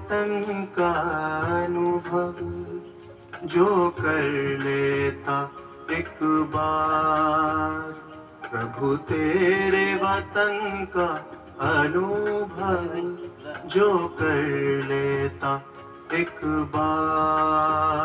वतन का अनुभव जो कर लेता एक बार, प्रभु तेरे वतन का अनुभव जो कर लेता एक बार।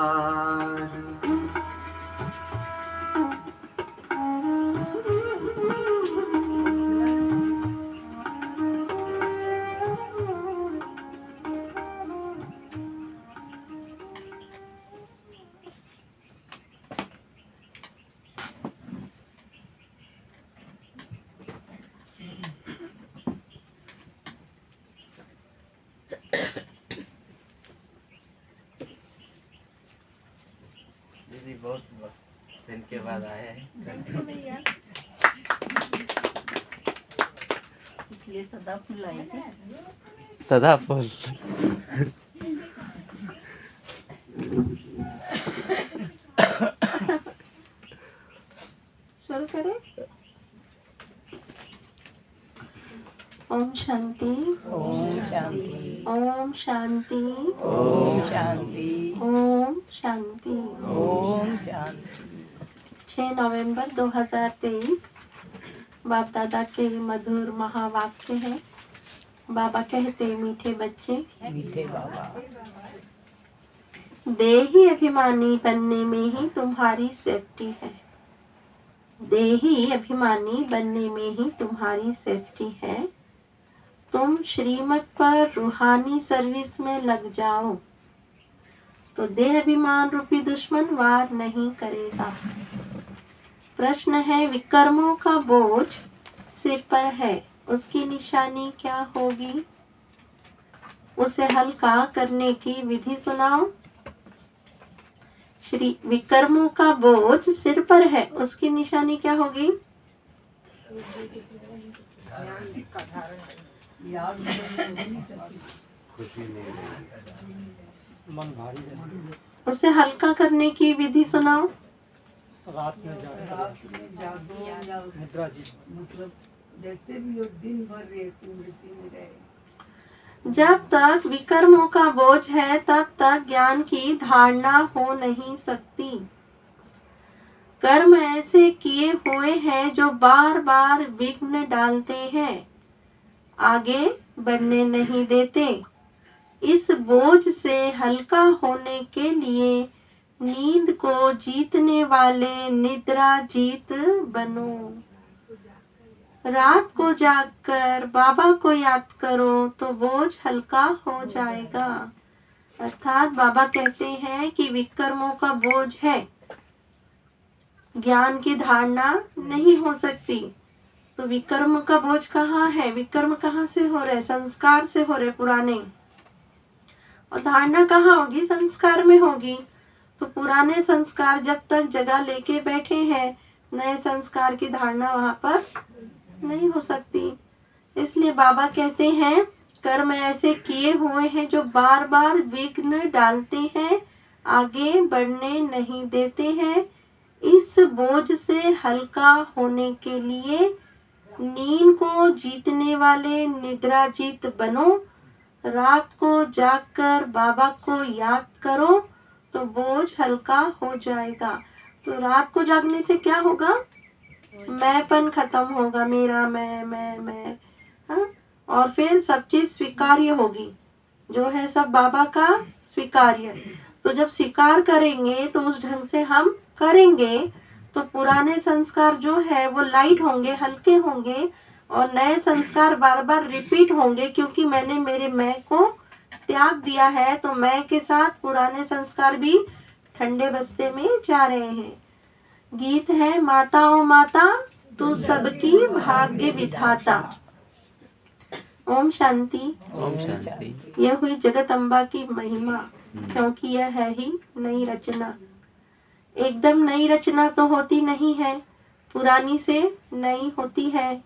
दीदी बहुत दिन के बाद आए हैं, इसलिए सदा फूल आई थी। सदा फूल। शुरू करें। ओम शांति, ओम शांति, ओम शांति, ओम शांति, ओम शांति। ओम शांति। 6 नवंबर 2023 बाप दादा के मधुर महावाक्य है। बाबा कहते, मीठे बच्चे, मीठे बाबा, देही अभिमानी बनने में ही तुम्हारी सेफ्टी है। देही अभिमानी बनने में ही तुम्हारी सेफ्टी है। तुम श्रीमत पर रूहानी सर्विस में लग जाओ तो देह अभिमान रूपी दुश्मन वार नहीं करेगा। प्रश्न है, विकर्मों का बोझ सिर पर है, उसकी निशानी क्या होगी? उसे हल्का करने की विधि सुनाओ। श्री विकर्मों का बोझ सिर पर है, उसकी निशानी क्या होगी? मन भारी है। उसे हल्का करने की विधि सुनाओ। रात में निद्रा जी, मतलब जैसे भी हो दिन भर रहे स्मृति में रहे। जब तक विकर्मों का बोझ है तब तक ज्ञान की धारणा हो नहीं सकती। कर्म ऐसे किए हुए हैं जो बार बार विघ्न डालते हैं, आगे बढ़ने नहीं देते। इस बोझ से हल्का होने के लिए नींद को जीतने वाले निद्रा जीत बनो। रात को जागकर बाबा को याद करो तो बोझ हल्का हो जाएगा। अर्थात बाबा कहते हैं कि विकर्मों का बोझ है, ज्ञान की धारणा नहीं हो सकती। तो विकर्म का बोझ कहाँ है? विकर्म कहाँ से हो रहे? संस्कार से हो रहे, पुराने। और धारणा कहाँ होगी? संस्कार में होगी। तो पुराने संस्कार जब तक जगह लेके बैठे हैं, नए संस्कार की धारणा वहां पर नहीं हो सकती। इसलिए बाबा कहते हैं, कर्म ऐसे किए हुए हैं जो बार बार विघ्न डालते हैं, आगे बढ़ने नहीं देते हैं। इस बोझ से हल्का होने के लिए नींद को जीतने वाले निद्रा जीत बनो। रात को जागकर बाबा को याद करो तो बोझ हल्का हो जाएगा। तो रात को जागने से क्या होगा? मैंपन खत्म होगा, मेरा मैं। हाँ? और फिर सब चीज स्वीकार्य होगी, जो है सब बाबा का स्वीकार्य। तो जब स्वीकार करेंगे तो उस ढंग से हम करेंगे तो पुराने संस्कार जो है वो लाइट होंगे, हल्के होंगे, और नए संस्कार बार बार रिपीट होंगे, क्योंकि मैंने मेरे मैं को त्याग दिया है। तो मैं के साथ पुराने संस्कार भी ठंडे बस्ते में जा रहे हैं। गीत है, माता ओ माता तू सबकी भाग्य विधाता। ओम शांति। ओम शांति। यह हुई जगत अम्बा की महिमा, क्योंकि यह है ही नई रचना। एकदम नई रचना तो होती नहीं है, पुरानी से नई होती है।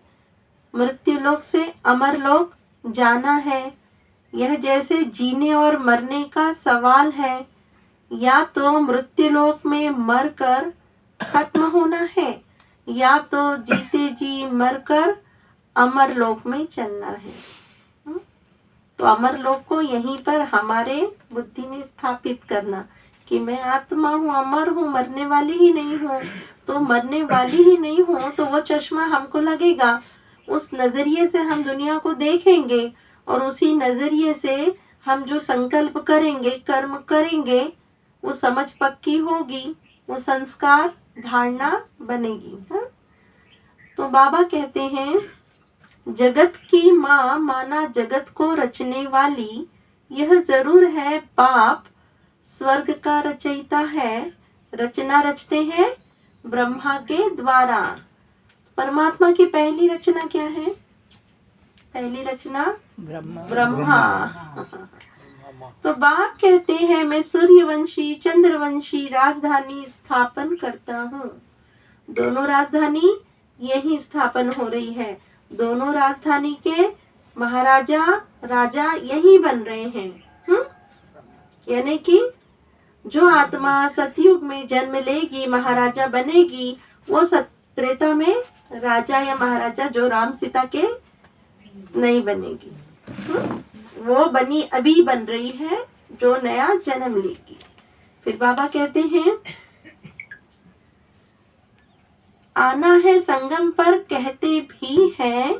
मृत्यु लोक से अमर लोक जाना है। यह जैसे जीने और मरने का सवाल है। या तो मृत्यु लोक में मरकर खत्म होना है, या तो जीते जी मरकर अमर लोक में चलना है। तो अमर लोक को यहीं पर हमारे बुद्धि में स्थापित करना कि मैं आत्मा हूँ, अमर हूँ, मरने वाली ही नहीं हूँ। तो मरने वाली ही नहीं हूँ तो वो चश्मा हमको लगेगा, उस नजरिए से हम दुनिया को देखेंगे और उसी नजरिए से हम जो संकल्प करेंगे, कर्म करेंगे, वो समझ पक्की होगी, वो संस्कार धारणा बनेगी। हाँ? तो बाबा कहते हैं जगत की माँ माना जगत को रचने वाली, यह जरूर है बाप स्वर्ग का रचयिता है। रचना रचते हैं ब्रह्मा के द्वारा। परमात्मा की पहली रचना क्या है? पहली रचना ब्रह्मा। तो बाप कहते हैं मैं सूर्यवंशी चंद्रवंशी राजधानी स्थापन करता हूँ। दोनों राजधानी यही स्थापन हो रही है, दोनों राजधानी के महाराजा राजा यही बन रहे हैं। यानी कि जो आत्मा सतयुग में जन्म लेगी, महाराजा बनेगी, वो त्रेता में राजा या महाराजा जो राम सीता के नहीं बनेगी। वो बनी अभी बन रही है जो नया जन्म लेगी। फिर बाबा कहते हैं आना है संगम पर कहते भी हैं,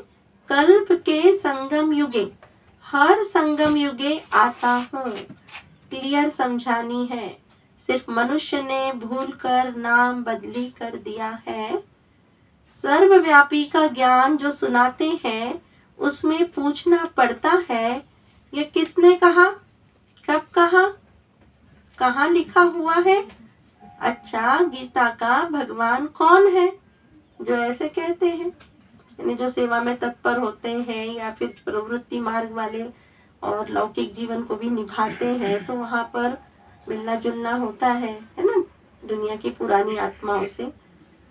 कल्प के संगम युगे, हर संगम युगे आता हूँ। क्लियर समझानी है, सिर्फ मनुष्य ने भूल कर नाम बदली कर दिया है। सर्वव्यापी का ज्ञान जो सुनाते हैं उसमें पूछना पड़ता है ये किसने कहा, कब कहा, कहाँ लिखा हुआ है। अच्छा, गीता का भगवान कौन है? जो ऐसे कहते हैं, यानी जो सेवा में तत्पर होते हैं या फिर प्रवृत्ति मार्ग वाले और लौकिक जीवन को भी निभाते हैं, तो वहाँ पर मिलना जुलना होता है ना, दुनिया की पुरानी आत्माओं से,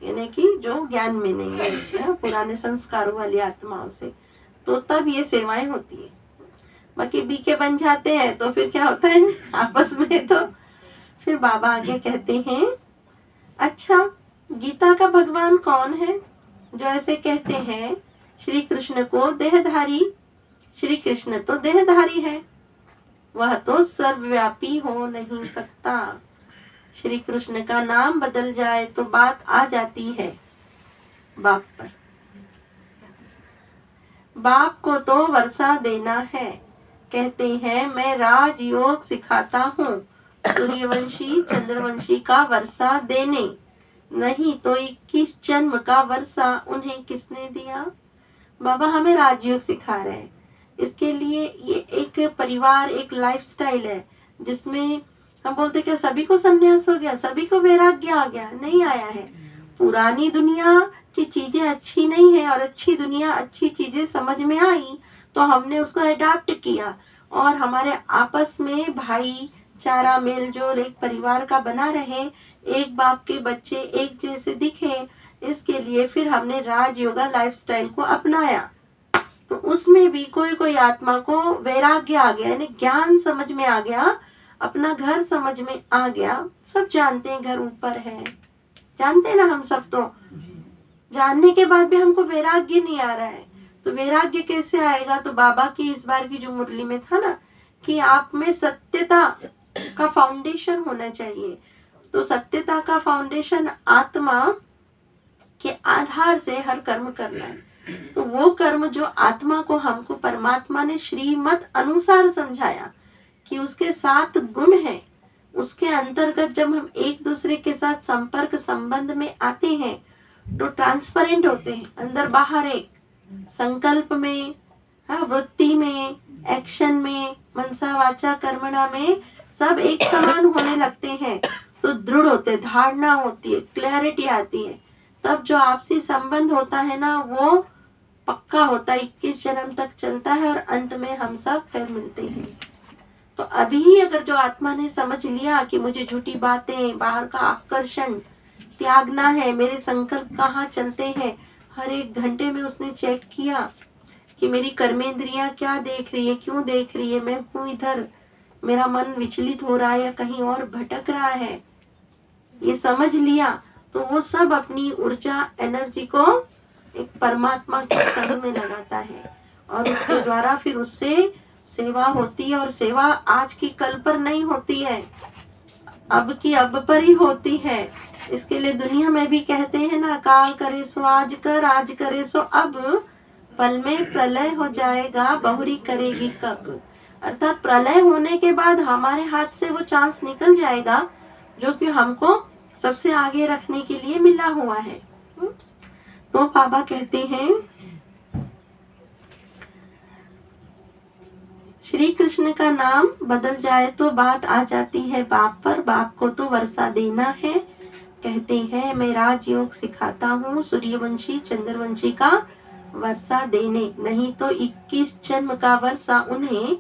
यानी कि जो ज्ञान में नहीं है, पुराने संस्कारों वाली आत्माओं से, तो तब ये सेवाएं होती है। बाकी बीके बन जाते हैं तो फिर क्या होता है आपस में। तो फिर बाबा आगे कहते हैं अच्छा, गीता का भगवान कौन है? जो ऐसे कहते हैं श्री कृष्ण को देहधारी, श्री कृष्ण तो देहधारी है, वह तो सर्वव्यापी हो नहीं सकता। श्री कृष्ण का नाम बदल जाए तो बात आ जाती है बाप पर। बाप को तो वर्षा देना है, कहते हैं मैं राजयोग सिखाता हूँ सूर्यवंशी चंद्रवंशी का वर्षा देने, नहीं तो 21 जन्म का वर्षा उन्हें किसने दिया? बाबा हमें राजयोग सिखा रहे हैं। इसके लिए ये एक परिवार, एक लाइफस्टाइल है जिसमें हम बोलते क्या सभी को संन्यास हो गया, सभी को वैराग्य आ गया? नहीं आया है। पुरानी दुनिया की चीजें अच्छी नहीं है और अच्छी दुनिया, अच्छी चीजें समझ में आई तो हमने उसको अडॉप्ट किया और हमारे आपस में भाईचारा, मेल जोल एक परिवार का बना रहे, एक बाप के बच्चे एक जैसे दिखे, इसके लिए फिर हमने राजयोगा लाइफस्टाइल को अपनाया। तो उसमें भी कोई कोई आत्मा को वैराग्य आ गया, यानी ज्ञान समझ में आ गया, अपना घर समझ में आ गया। सब जानते हैं घर ऊपर है, जानते हैं ना हम सब। तो जानने के बाद भी हमको वैराग्य नहीं आ रहा है, तो वैराग्य कैसे आएगा? तो बाबा की इस बार की जो मुरली में था ना कि आप में सत्यता का फाउंडेशन होना चाहिए। तो सत्यता का फाउंडेशन आत्मा के आधार से हर कर्म करना है। तो वो कर्म जो आत्मा को हमको परमात्मा ने श्रीमत अनुसार समझाया कि उसके 7 गुण हैं, उसके अंतर्गत जब हम एक दूसरे के साथ संपर्क संबंध में आते हैं तो ट्रांसपेरेंट होते हैं, अंदर बाहर एक संकल्प में, वृत्ति में, एक्शन में, मनसा वाचा कर्मणा में सब एक समान होने लगते हैं। तो दृढ़ होते, धारणा होती है, क्लैरिटी आती है। तब जो आपसी संबंध होता है ना वो पक्का होता है, 21 जन्म तक चलता है और अंत में हम सब फिर मिलते हैं। तो अभी अगर जो आत्मा ने समझ लिया कि मुझे झूठी बातें, बाहर का आकर्षण त्यागना है, मेरे संकल्प कहाँ चलते हैं, हर एक घंटे में उसने चेक किया कि मेरी कर्मेंद्रियां क्या देख रही है, क्यों देख रही है, मैं हूँ इधर, मेरा मन विचलित हो रहा है या कहीं और भटक रहा है, ये समझ लिया तो वो सब अपनी ऊर्जा, एनर्जी को एक परमात्मा के संग में लगाता है और उसके द्वारा फिर उससे सेवा होती है, और सेवा आज की कल पर नहीं होती है, अब की अब पर ही होती है। इसके लिए दुनिया में भी कहते हैं ना, काल करे सो आज कर, आज करे सो अब, पल में प्रलय हो जाएगा, बहुरी करेगी कब। अर्थात प्रलय होने के बाद हमारे हाथ से वो चांस निकल जाएगा जो कि हमको सबसे आगे रखने के लिए मिला हुआ है। तो बाबा कहते हैं, श्री कृष्ण का नाम बदल जाए तो बात आ जाती है बाप पर, बाप को तो वर्षा देना है। कहते हैं मैं राजयोग सिखाता हूँ सूर्यवंशी चंद्रवंशी का वर्षा देने, नहीं तो 21 जन्म का वर्षा उन्हें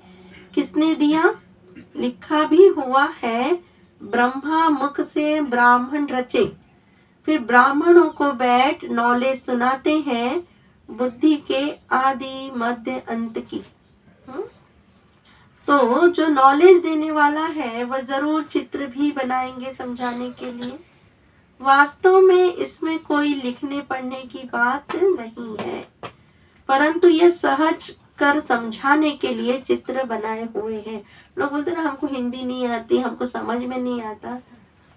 किसने दिया? लिखा भी हुआ है, ब्रह्मा मुख से ब्राह्मण रचे। फिर ब्राह्मणों को बैठ नॉलेज सुनाते हैं बुद्धि के आदि मध्य अंत की। तो जो नॉलेज देने वाला है वह जरूर चित्र भी बनाएंगे समझाने के लिए। वास्तव में इसमें कोई लिखने पढ़ने की बात नहीं है, परंतु ये सहज कर समझाने के लिए चित्र बनाए हुए हैं। लोग बोलते ना हमको हिंदी नहीं आती, हमको समझ में नहीं आता,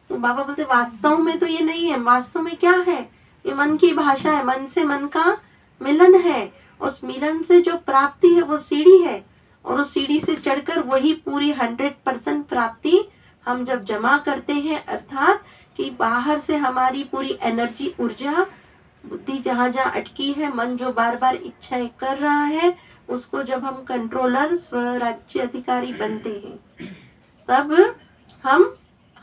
तो बाबा बोलते वास्तव में तो ये नहीं है। वास्तव में क्या है? ये मन की भाषा है, मन से मन का मिलन है। उस मिलन से जो प्राप्ति है वो सीढ़ी है, और उस सीढ़ी से चढ़कर वही पूरी 100% प्राप्ति हम जब जमा करते हैं, अर्थात कि बाहर से हमारी पूरी एनर्जी, ऊर्जा, बुद्धि जहाँ जहाँ अटकी है, मन जो बार बार इच्छाएं कर रहा है, उसको जब हम कंट्रोलर स्वराज्य अधिकारी बनते हैं, तब हम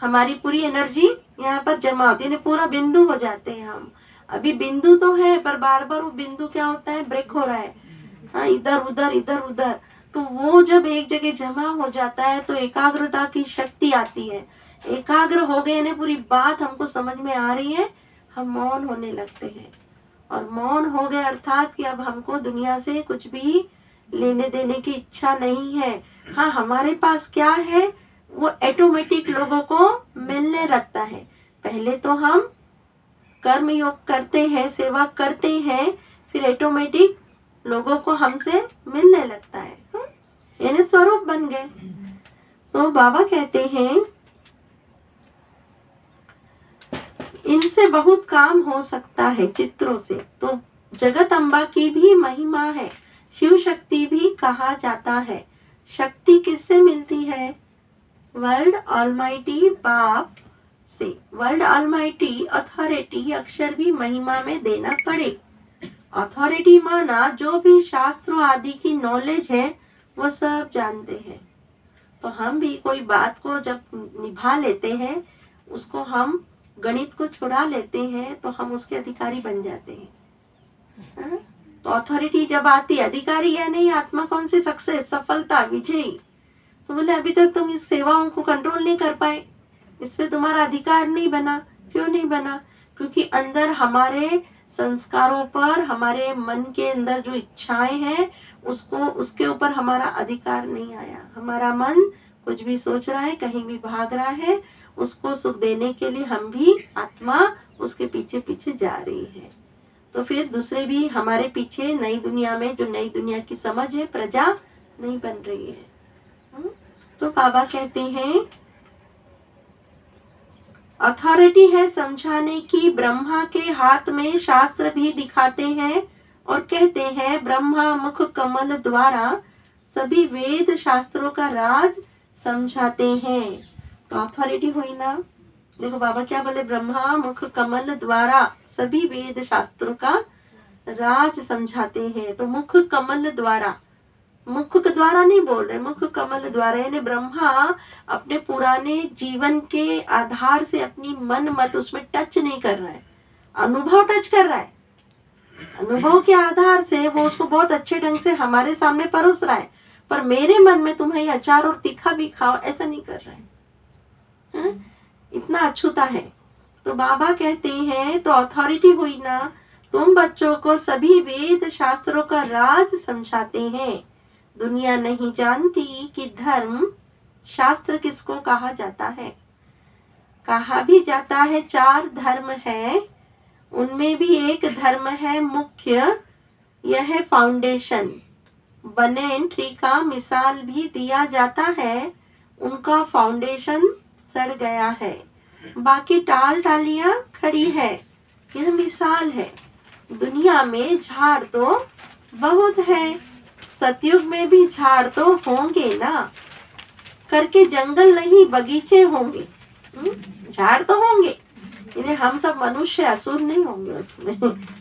हमारी पूरी एनर्जी यहाँ पर जमा होती है, पूरा बिंदु हो जाते हैं हम। अभी बिंदु तो है, पर बार बार वो बिंदु क्या होता है, ब्रेक हो रहा है, हाँ, इधर उधर इधर उधर। तो वो जब एक जगह जमा हो जाता है तो एकाग्रता की शक्ति आती है। एकाग्र हो गए ना, पूरी बात हमको समझ में आ रही है, हम मौन होने लगते हैं। और मौन हो गए अर्थात कि अब हमको दुनिया से कुछ भी लेने देने की इच्छा नहीं है। हाँ, हमारे पास क्या है वो ऑटोमेटिक लोगों को मिलने लगता है। पहले तो हम कर्म योग करते हैं, सेवा करते हैं, फिर ऑटोमेटिक लोगों को हमसे मिलने लगता है, यानी स्वरूप बन गए। तो बाबा कहते हैं इनसे बहुत काम हो सकता है चित्रों से। तो जगत अम्बा की भी महिमा है, शिव शक्ति भी कहा जाता है। शक्ति किससे मिलती है? वर्ल्ड ऑलमाइटी बाप से। वर्ल्ड ऑलमाइटी अथॉरिटी अक्षर भी महिमा में देना पड़े। अथॉरिटी माना जो भी शास्त्रों आदि की नॉलेज है वो सब जानते हैं। तो हम भी कोई बात को जब निभा लेते हैं, उसको हम गणित को छुड़ा लेते हैं, तो हम उसके अधिकारी बन जाते हैं। तो अथॉरिटी जब आती, अधिकारी या नहीं, आत्मा कौन सी सक्सेस, सफलता, विजयी। तो बोले अभी तक तुम इस सेवाओं को कंट्रोल नहीं कर पाए, इस पे तुम्हारा अधिकार नहीं बना। क्यों नहीं बना? क्योंकि अंदर हमारे संस्कारों पर, हमारे मन के अंदर जो इच्छाएं हैं, उसके ऊपर हमारा अधिकार नहीं आया। हमारा मन कुछ भी सोच रहा है, कहीं भी भाग रहा है, उसको सुख देने के लिए हम भी आत्मा उसके पीछे पीछे जा रही है। तो फिर दूसरे भी हमारे पीछे नई दुनिया में, जो नई दुनिया की समझ है, प्रजा नहीं बन रही है। तो बाबा कहते हैं अथॉरिटी है समझाने की, ब्रह्मा के हाथ में शास्त्र भी दिखाते हैं और कहते हैं ब्रह्मा मुख कमल द्वारा सभी वेद शास्त्रों का राज समझाते हैं। तो अथॉरिटी हुई ना। देखो बाबा क्या बोले, ब्रह्मा मुख कमल द्वारा सभी वेद शास्त्रों का राज समझाते हैं। तो मुख कमल द्वारा, मुख के द्वारा नहीं बोल रहे, मुख कमल द्वारा, यानी ब्रह्मा अपने पुराने जीवन के आधार से अपनी मन मत उसमें टच नहीं कर रहा है, अनुभव टच कर रहा है। अनुभव के आधार से वो उसको बहुत अच्छे ढंग से हमारे सामने परोस रहा है, पर मेरे मन में तुम्हें ये अचार और तीखा भी खाओ, ऐसा नहीं कर रहा है। इतना अछूता है। तो बाबा कहते हैं तो अथॉरिटी हुई ना, तुम बच्चों को सभी वेद शास्त्रों का राज समझाते हैं। दुनिया नहीं जानती कि धर्म शास्त्र किसको कहा जाता है। कहा भी जाता है 4 धर्म है, उनमें भी एक धर्म है मुख्य, यह है फाउंडेशन। बनेन ट्री का मिसाल भी दिया जाता है, उनका फाउंडेशन सड़ गया है, बाकी टाल टालियां खड़ी है। यह मिसाल है। दुनिया में झाड़ तो बहुत है, सतयुग में भी झाड़ तो होंगे ना, करके जंगल नहीं बगीचे होंगे। झाड़ तो होंगे, इन्हें हम सब मनुष्य असुर नहीं होंगे उसमें।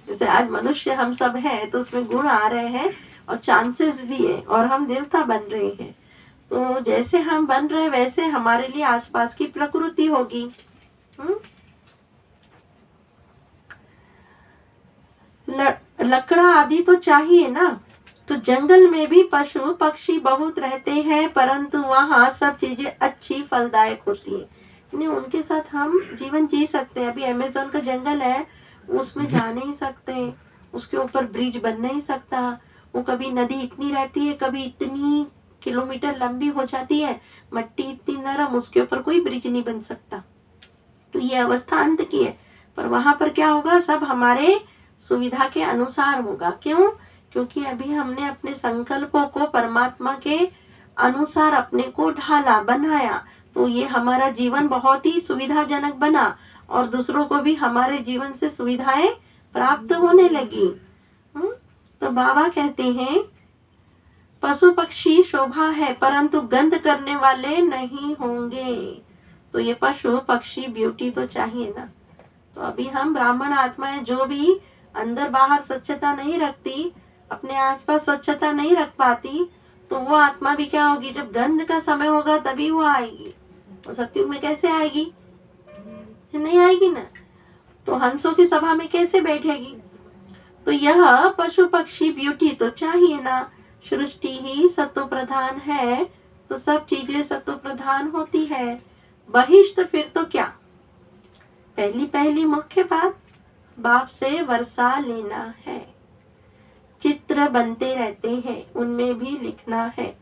जैसे आज मनुष्य हम सब हैं तो उसमें गुण आ रहे हैं और चांसेस भी है और हम देवता बन रहे हैं। तो जैसे हम बन रहे वैसे हमारे लिए आसपास की प्रकृति होगी। लकड़ा आदि तो चाहिए ना, तो जंगल में भी पशु पक्षी बहुत रहते हैं, परंतु वहाँ सब चीजें अच्छी फलदायक होती है। नहीं, उनके साथ हम जीवन जी सकते हैं। अभी अमेज़न का जंगल है, उसमें जा नहीं सकते, उसके ऊपर ब्रिज बन नहीं सकता। वो कभी नदी इतनी रहती है, कभी इतनी किलोमीटर लंबी हो जाती है, मट्टी इतनी नरम, उसके ऊपर कोई ब्रिज नहीं बन सकता। तो ये अवस्था अंत की है। पर वहां पर क्या होगा, सब हमारे सुविधा के अनुसार होगा। क्यों? क्योंकि अभी हमने अपने संकल्पों को परमात्मा के अनुसार अपने को ढाला, बनाया, तो ये हमारा जीवन बहुत ही सुविधाजनक बना और दूसरों को भी हमारे जीवन से सुविधाएं प्राप्त होने लगी। तो बाबा कहते हैं पशु पक्षी शोभा है, परंतु गंध करने वाले नहीं होंगे। तो ये पशु पक्षी ब्यूटी तो चाहिए ना। तो अभी हम ब्राह्मण आत्माएं जो भी अंदर बाहर स्वच्छता नहीं रखती, अपने आसपास स्वच्छता नहीं रख पाती, तो वो आत्मा भी क्या होगी, जब गंध का समय होगा तभी वो आएगी। तो सत्युग में कैसे आएगी? नहीं आएगी ना। तो हंसों की सभा में कैसे बैठेगी? तो यह पशु पक्षी ब्यूटी तो चाहिए ना। सृष्टि ही सत्व प्रधान है, तो सब चीजें सत्व प्रधान होती है। बहिष्ठ फिर तो क्या? पहली मुख्य बात, बाप से वर्षा लेना है। चित्र बनते रहते हैं, उनमें भी लिखना है।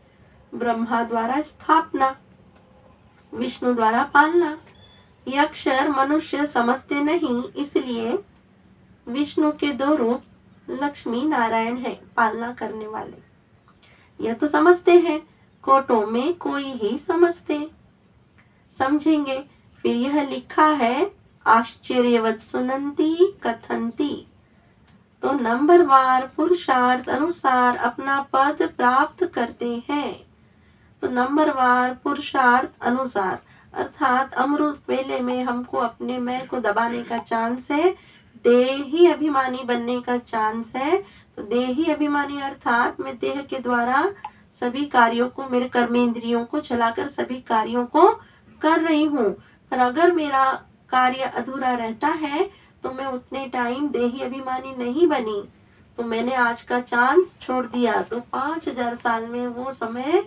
ब्रह्मा द्वारा स्थापना, विष्णु द्वारा पालना। ये अक्षर मनुष्य समझते नहीं, इसलिए विष्णु के 2 रूप लक्ष्मी नारायण है, पालना करने वाले। यह तो समझते हैं, कोटों में कोई ही समझेंगे। फिर यह लिखा है आश्चर्यवत सुनंती कथंती। तो नंबरवार पुरुषार्थ अनुसार अपना पद प्राप्त करते हैं। तो नंबरवार पुरुषार्थ अनुसार अर्थात अमृत वेले में हमको अपने मैं को दबाने का चांस है, देही अभिमानी बनने का चांस है। तो देही अभिमानी अर्थात मैं देह के द्वारा सभी कार्यों को, मेरे कर्मेंद्रियों को चलाकर सभी कार्यों को कर रही हूँ। पर अगर मेरा कार्य अधूरा रहता है तो मैं उतने टाइम देही अभिमानी नहीं बनी, तो मैंने आज का चांस छोड़ दिया। तो 5000 साल में वो समय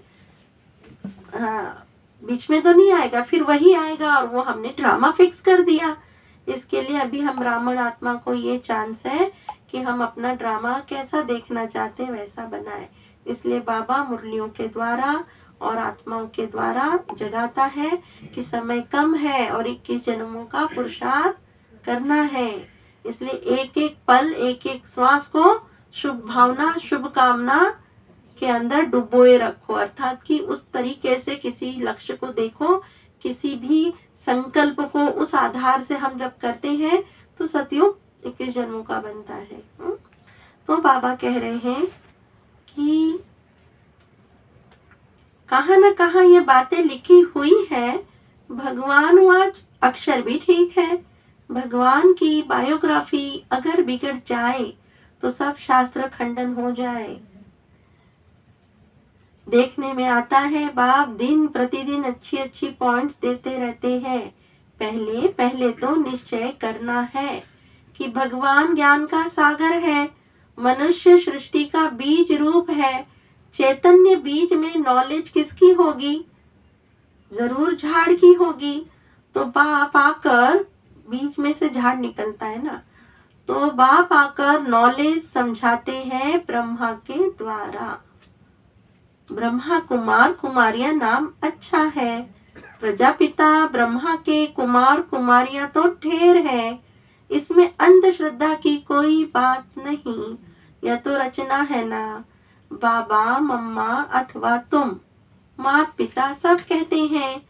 बीच में तो नहीं आएगा, फिर वही आएगा और वो हमने ड्रामा फिक्स कर दिया। इसके लिए अभी हम ब्राह्मण आत्मा को ये चांस है कि हम अपना ड्रामा कैसा देखना चाहते हैं वैसा बनाए। इसलिए बाबा मुरलियों के द्वारा और आत्माओं के द्वारा जगाता है कि समय कम है और 21 जन्मों का पुरुषार्थ करना है। इसलिए एक एक पल, एक एक श्वास को शुभ भावना, शुभ कामना के अंदर डुबोए रखो। अर्थात कि उस तरीके से किसी लक्ष्य को देखो, किसी भी संकल्प को उस आधार से हम जब करते हैं तो सतयुग 21 जन्मों का बनता है। तो बाबा कह रहे हैं कि कहाँ न कहाँ ये बातें लिखी हुई है। भगवान वाच अक्षर भी ठीक है। भगवान की बायोग्राफी अगर बिगड़ जाए तो सब शास्त्र खंडन हो जाए। देखने में आता है बाप दिन प्रतिदिन अच्छी अच्छी पॉइंट्स देते रहते हैं। पहले तो निश्चय करना है कि भगवान ज्ञान का सागर है, मनुष्य सृष्टि का बीज रूप है। चैतन्य बीज में नॉलेज किसकी होगी? जरूर झाड़ की होगी। तो बाप आकर, बीज में से झाड़ निकलता है ना, तो बाप आकर नॉलेज समझाते हैं ब्रह्मा के द्वारा। ब्रह्मा कुमार कुमारियां नाम अच्छा है। प्रजापिता ब्रह्मा के कुमार कुमारियां तो ढेर है, इसमें अंधश्रद्धा की कोई बात नहीं। यह तो रचना है ना। बाबा मम्मा अथवा तुम, माता पिता सब कहते हैं।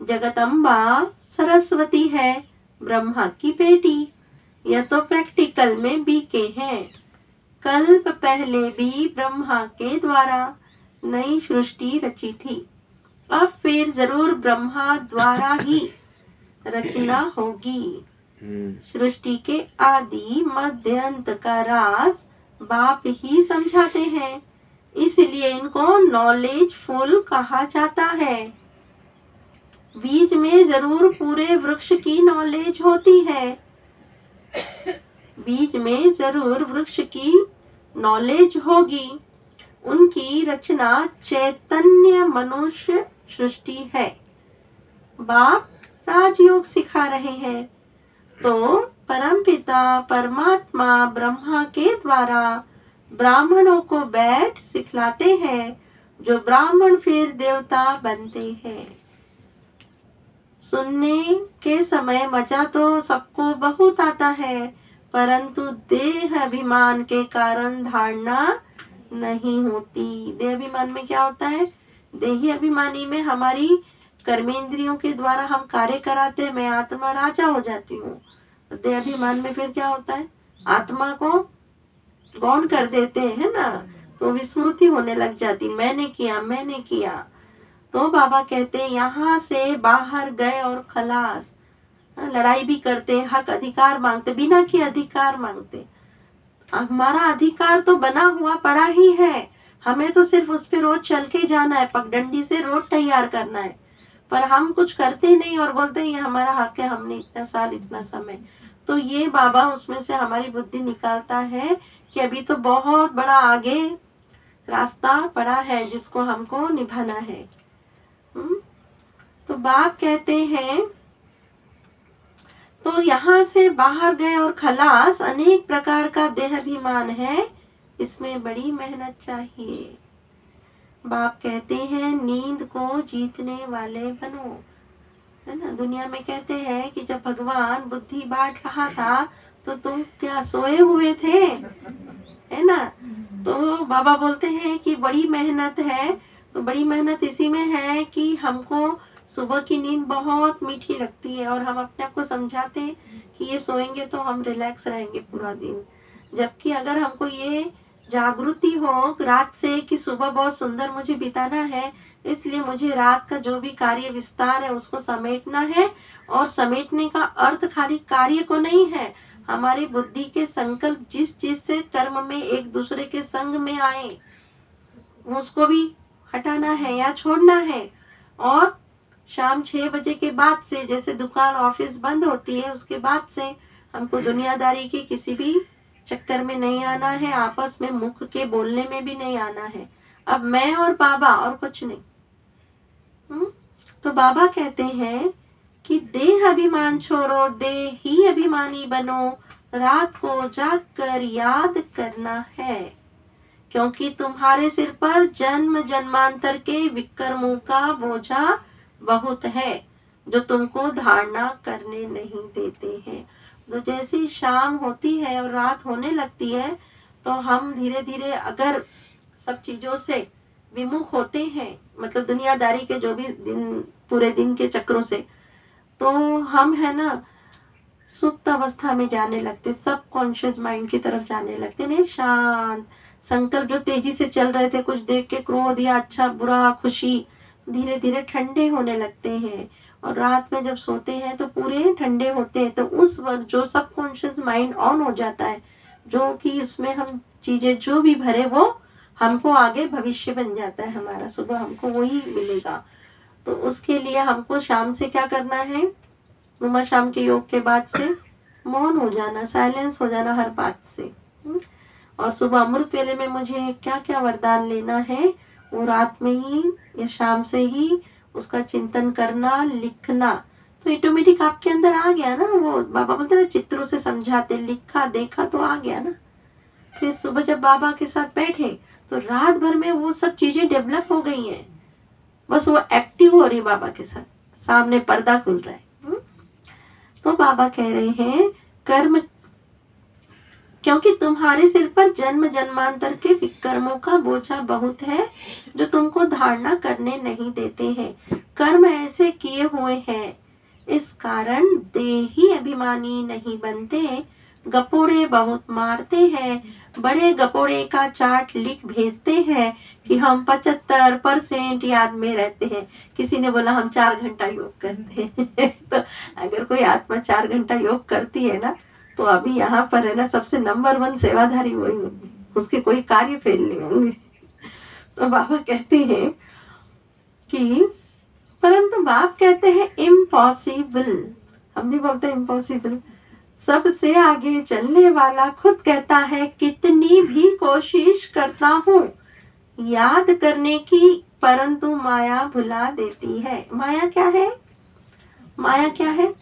जगदम्बा सरस्वती है ब्रह्मा की बेटी। यह तो प्रैक्टिकल में बीके हैं। कल्प पहले भी ब्रह्मा के द्वारा नई सृष्टि रची थी। अब फिर जरूर ब्रह्मा द्वारा ही रचना होगी। सृष्टि के आदि मध्य अंत का राज बाप ही समझाते हैं, इसलिए इनको नॉलेजफुल कहा जाता है। बीज में जरूर पूरे वृक्ष की नॉलेज होती है। बीज में जरूर वृक्ष की नॉलेज होगी। उनकी रचना चैतन्य मनुष्य सृष्टि है। बाप राजयोग सिखा रहे हैं, तो परमपिता परमात्मा ब्रह्मा के द्वारा ब्राह्मणों को बैठ सिखलाते हैं, जो ब्राह्मण फिर देवता बनते हैं। सुनने के समय मजा तो सबको बहुत आता है, परंतु देह अभिमान के कारण धारणा नहीं होती। देह अभिमान में क्या होता है? देही अभिमानी में हमारी कर्मेंद्रियों के द्वारा हम कार्य कराते हैं, मैं आत्मा राजा हो जाती हूँ। देह अभिमान में फिर क्या होता है? आत्मा को गौण कर देते हैं ना, तो विस्मृति होने लग जाती, मैंने किया मैंने किया। तो बाबा कहते हैं यहाँ से बाहर गए और खलास। लड़ाई भी करते, हक अधिकार मांगते, बिना के अधिकार मांगते। हमारा अधिकार तो बना हुआ पड़ा ही है, हमें तो सिर्फ उस पे रोज चल के जाना है, पगडंडी से रोड तैयार करना है। पर हम कुछ करते नहीं और बोलते हैं ये हमारा हक है, हमने इतना साल इतना समय। तो ये बाबा उसमें से हमारी बुद्धि निकालता है कि अभी तो बहुत बड़ा आगे रास्ता पड़ा है जिसको हमको निभाना है। तो बाप कहते हैं तो यहाँ से बाहर गए और खलास। अनेक प्रकार का देहाभिमान है, इसमें बड़ी मेहनत चाहिए। बाप कहते हैं नींद को जीतने वाले बनो, है ना। दुनिया में कहते हैं कि जब भगवान बुद्धि बांट रहा था तो तुम क्या सोए हुए थे, है ना। तो बाबा बोलते हैं कि बड़ी मेहनत है, तो बड़ी मेहनत इसी में है कि हमको सुबह की नींद बहुत मीठी लगती है और हम अपने आप को समझाते हैं कि ये सोएंगे तो हम रिलैक्स रहेंगे पूरा दिन। जबकि अगर हमको ये जागृति हो रात से कि सुबह बहुत सुंदर मुझे बिताना है, इसलिए मुझे रात का जो भी कार्य विस्तार है उसको समेटना है। और समेटने का अर्थ खाली कार्य को नहीं है, हमारी बुद्धि के संकल्प जिस चीज से कर्म में एक दूसरे के संग में आए उसको भी हटाना है या छोड़ना है। और शाम 6 बजे के बाद से, जैसे दुकान ऑफिस बंद होती है, उसके बाद से हमको दुनियादारी के किसी भी चक्कर में नहीं आना है, आपस में मुख के बोलने में भी नहीं आना है। अब मैं और बाबा और कुछ नहीं। तो बाबा कहते हैं कि देह अभिमान छोड़ो, देह ही अभिमानी बनो। रात को जागकर याद करना है, क्योंकि तुम्हारे सिर पर जन्म जन्मांतर के विकर्मों का बोझा बहुत है जो तुमको धारणा करने नहीं देते हैं। तो जैसी शाम होती है और रात होने लगती है तो हम धीरे धीरे अगर सब चीजों से विमुख होते हैं, मतलब दुनियादारी के जो भी दिन पूरे दिन के चक्रों से, तो हम है ना सुप्त अवस्था में जाने लगते, सब कॉन्शियस माइंड की तरफ जाने लगते। नहीं, शांत संकल्प जो तेजी से चल रहे थे, कुछ देख के क्रोध या अच्छा बुरा खुशी, धीरे धीरे ठंडे होने लगते हैं। और रात में जब सोते हैं तो पूरे ठंडे होते हैं। तो उस वक्त जो सब कॉन्शियस माइंड ऑन हो जाता है, जो कि इसमें हम चीजें जो भी भरे वो हमको आगे भविष्य बन जाता है हमारा, सुबह हमको वही मिलेगा। तो उसके लिए हमको शाम से क्या करना है, उमा शाम के योग के बाद से मौन हो जाना, साइलेंस हो जाना हर बात से। और सुबह अमृत वेले में मुझे क्या क्या वरदान लेना है वो रात में ही या शाम से ही उसका चिंतन करना, लिखना। तो ऑटोमेटिक आपके अंदर आ गया ना। वो बाबा बोलते ना चित्रों से समझाते, लिखा देखा तो आ गया ना। फिर सुबह जब बाबा के साथ बैठे तो रात भर में वो सब चीजें डेवलप हो गई हैं, बस वो एक्टिव हो रही बाबा के साथ, सामने पर्दा खुल रहा है। तो बाबा कह रहे हैं कर्म क्योंकि तुम्हारे सिर पर जन्म जन्मांतर के विकर्मों का बोझा बहुत है जो तुमको धारणा करने नहीं देते हैं। कर्म ऐसे किए हुए हैं, इस कारण देही अभिमानी नहीं बनते। गपोड़े बहुत मारते हैं, बड़े गपोड़े का चार्ट लिख भेजते हैं कि हम 75% याद में रहते हैं। किसी ने बोला हम 4 घंटा योग करते हैं तो अगर कोई आत्मा 4 घंटा योग करती है ना, तो अभी यहाँ पर है ना सबसे नंबर 1 सेवाधारी वही होगी, उसके कोई कार्य फेल नहीं होंगे। तो बाबा कहते हैं कि परंतु बाप कहते हैं इम्पॉसिबल, हम भी बोलते हैं इम्पॉसिबल। सबसे आगे चलने वाला खुद कहता है कितनी भी कोशिश करता हूँ याद करने की, परंतु माया भुला देती है। माया क्या है? माया क्या है?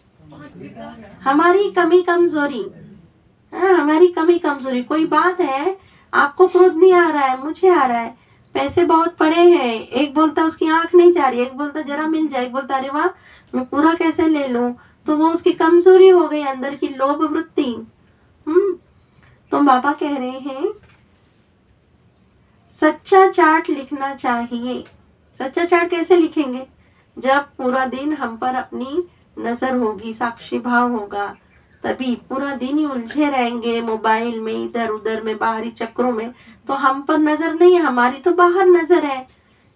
हमारी कमी कमजोरी। हमारी कमी कमजोरी। कोई बात है, आपको क्रोध नहीं आ रहा है, मुझे आ रहा है, पैसे बहुत पड़े हैं, एक बोलता उसकी आंख नहीं जा रही, एक बोलता जरा मिल जाए, एक बोलता अरे वाह मैं पूरा कैसे ले लूं, तो वो उसकी कमजोरी हो गई, अंदर की लोभ वृत्ति। तो बाबा कह रहे हैं सच्चा चार्ट लिखना चाहिए। सच्चा चार्ट कैसे लिखेंगे? जब पूरा दिन हम पर अपनी नजर होगी, साक्षी भाव होगा, तभी पूरा दिन ही उलझे रहेंगे मोबाइल में, इधर उधर में, बाहरी चक्रों में, तो हम पर नजर नहीं है, हमारी तो बाहर नजर है।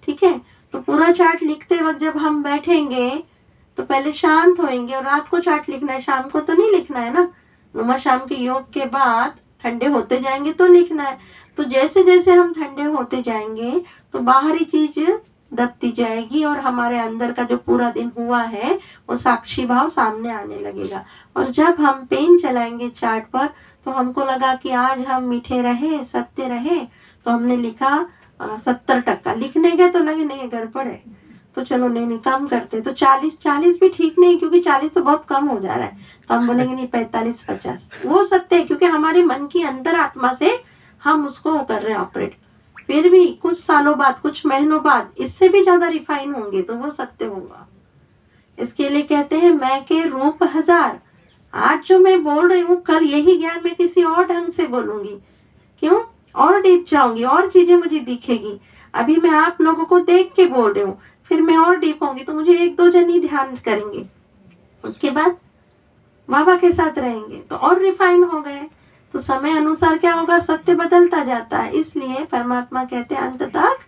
ठीक है, तो पूरा चार्ट लिखते वक्त जब हम बैठेंगे तो पहले शांत होएंगे, और रात को चार्ट लिखना है, शाम को तो नहीं लिखना है ना। नुमा शाम के योग के बाद ठंडे होते जाएंगे तो लिखना है। तो जैसे जैसे हम ठंडे होते जाएंगे तो बाहरी चीज दबती जाएगी, और हमारे अंदर का जो पूरा दिन हुआ है वो साक्षी भाव सामने आने लगेगा। और जब हम पेन चलाएंगे चार्ट पर, तो हमको लगा कि आज हम मीठे रहे, सत्य रहे, तो हमने लिखा 70%। लिखने गए तो लगे नहीं गड़बड़ है, तो चलो नहीं कम करते, तो 40 भी ठीक नहीं, क्योंकि 40 तो बहुत कम हो जा रहा है, तो हम बोलेंगे नहीं 45-50 वो सत्य है, क्योंकि हमारे मन की अंतर आत्मा से हम उसको कर रहे हैं ऑपरेट। फिर भी कुछ सालों बाद, कुछ महीनों बाद इससे भी ज्यादा रिफाइन होंगे तो वो सत्य होगा। इसके लिए कहते हैं मैं के रूप 1000। आज जो मैं बोल रही हूँ, कल यही ज्ञान मैं किसी और ढंग से बोलूंगी। क्यों? और डीप जाऊंगी, और चीजें मुझे दिखेगी। अभी मैं आप लोगों को देख के बोल रही हूँ, फिर मैं और डीप होंगी तो मुझे 1-2 जन ही ध्यान करेंगे, उसके बाद बाबा के साथ रहेंगे तो और रिफाइन हो गए। तो समय अनुसार क्या होगा? सत्य बदलता जाता है। इसलिए परमात्मा कहते हैं अंत तक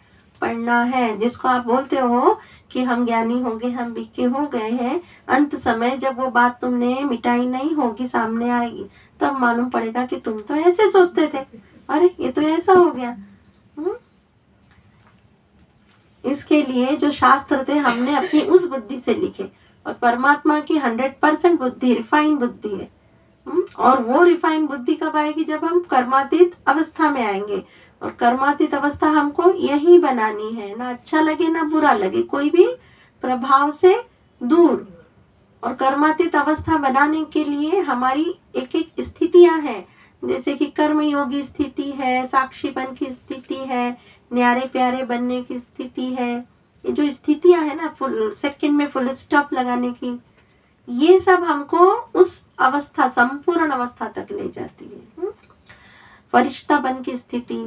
पढ़ना है। जिसको आप बोलते हो कि हम ज्ञानी हो गए, हम बीके हो गए हैं, अंत समय जब वो बात तुमने मिटाई नहीं होगी, सामने आएगी, तब मालूम पड़ेगा कि तुम तो ऐसे सोचते थे, अरे ये तो ऐसा हो गया। इसके लिए जो शास्त्र थे हमने अपनी उस बुद्धि से लिखे, और परमात्मा की 100% बुद्धि रिफाइन बुद्धि है। और वो रिफाइन बुद्धि कब आएगी? जब हम कर्मातीत अवस्था में आएंगे। और कर्मातीत अवस्था हमको यही बनानी है, ना अच्छा लगे ना बुरा लगे, कोई भी प्रभाव से दूर। और कर्मातीत अवस्था बनाने के लिए हमारी एक एक स्थितियां हैं, जैसे कि कर्म योगी स्थिति है, साक्षीपन की स्थिति है, न्यारे प्यारे बनने की स्थिति है। ये जो स्थितियां है ना, फुल सेकंड में फुल स्टॉप लगाने की, ये सब हमको उस अवस्था, संपूर्ण अवस्था तक ले जाती है। फरिश्ता बन की स्थिति,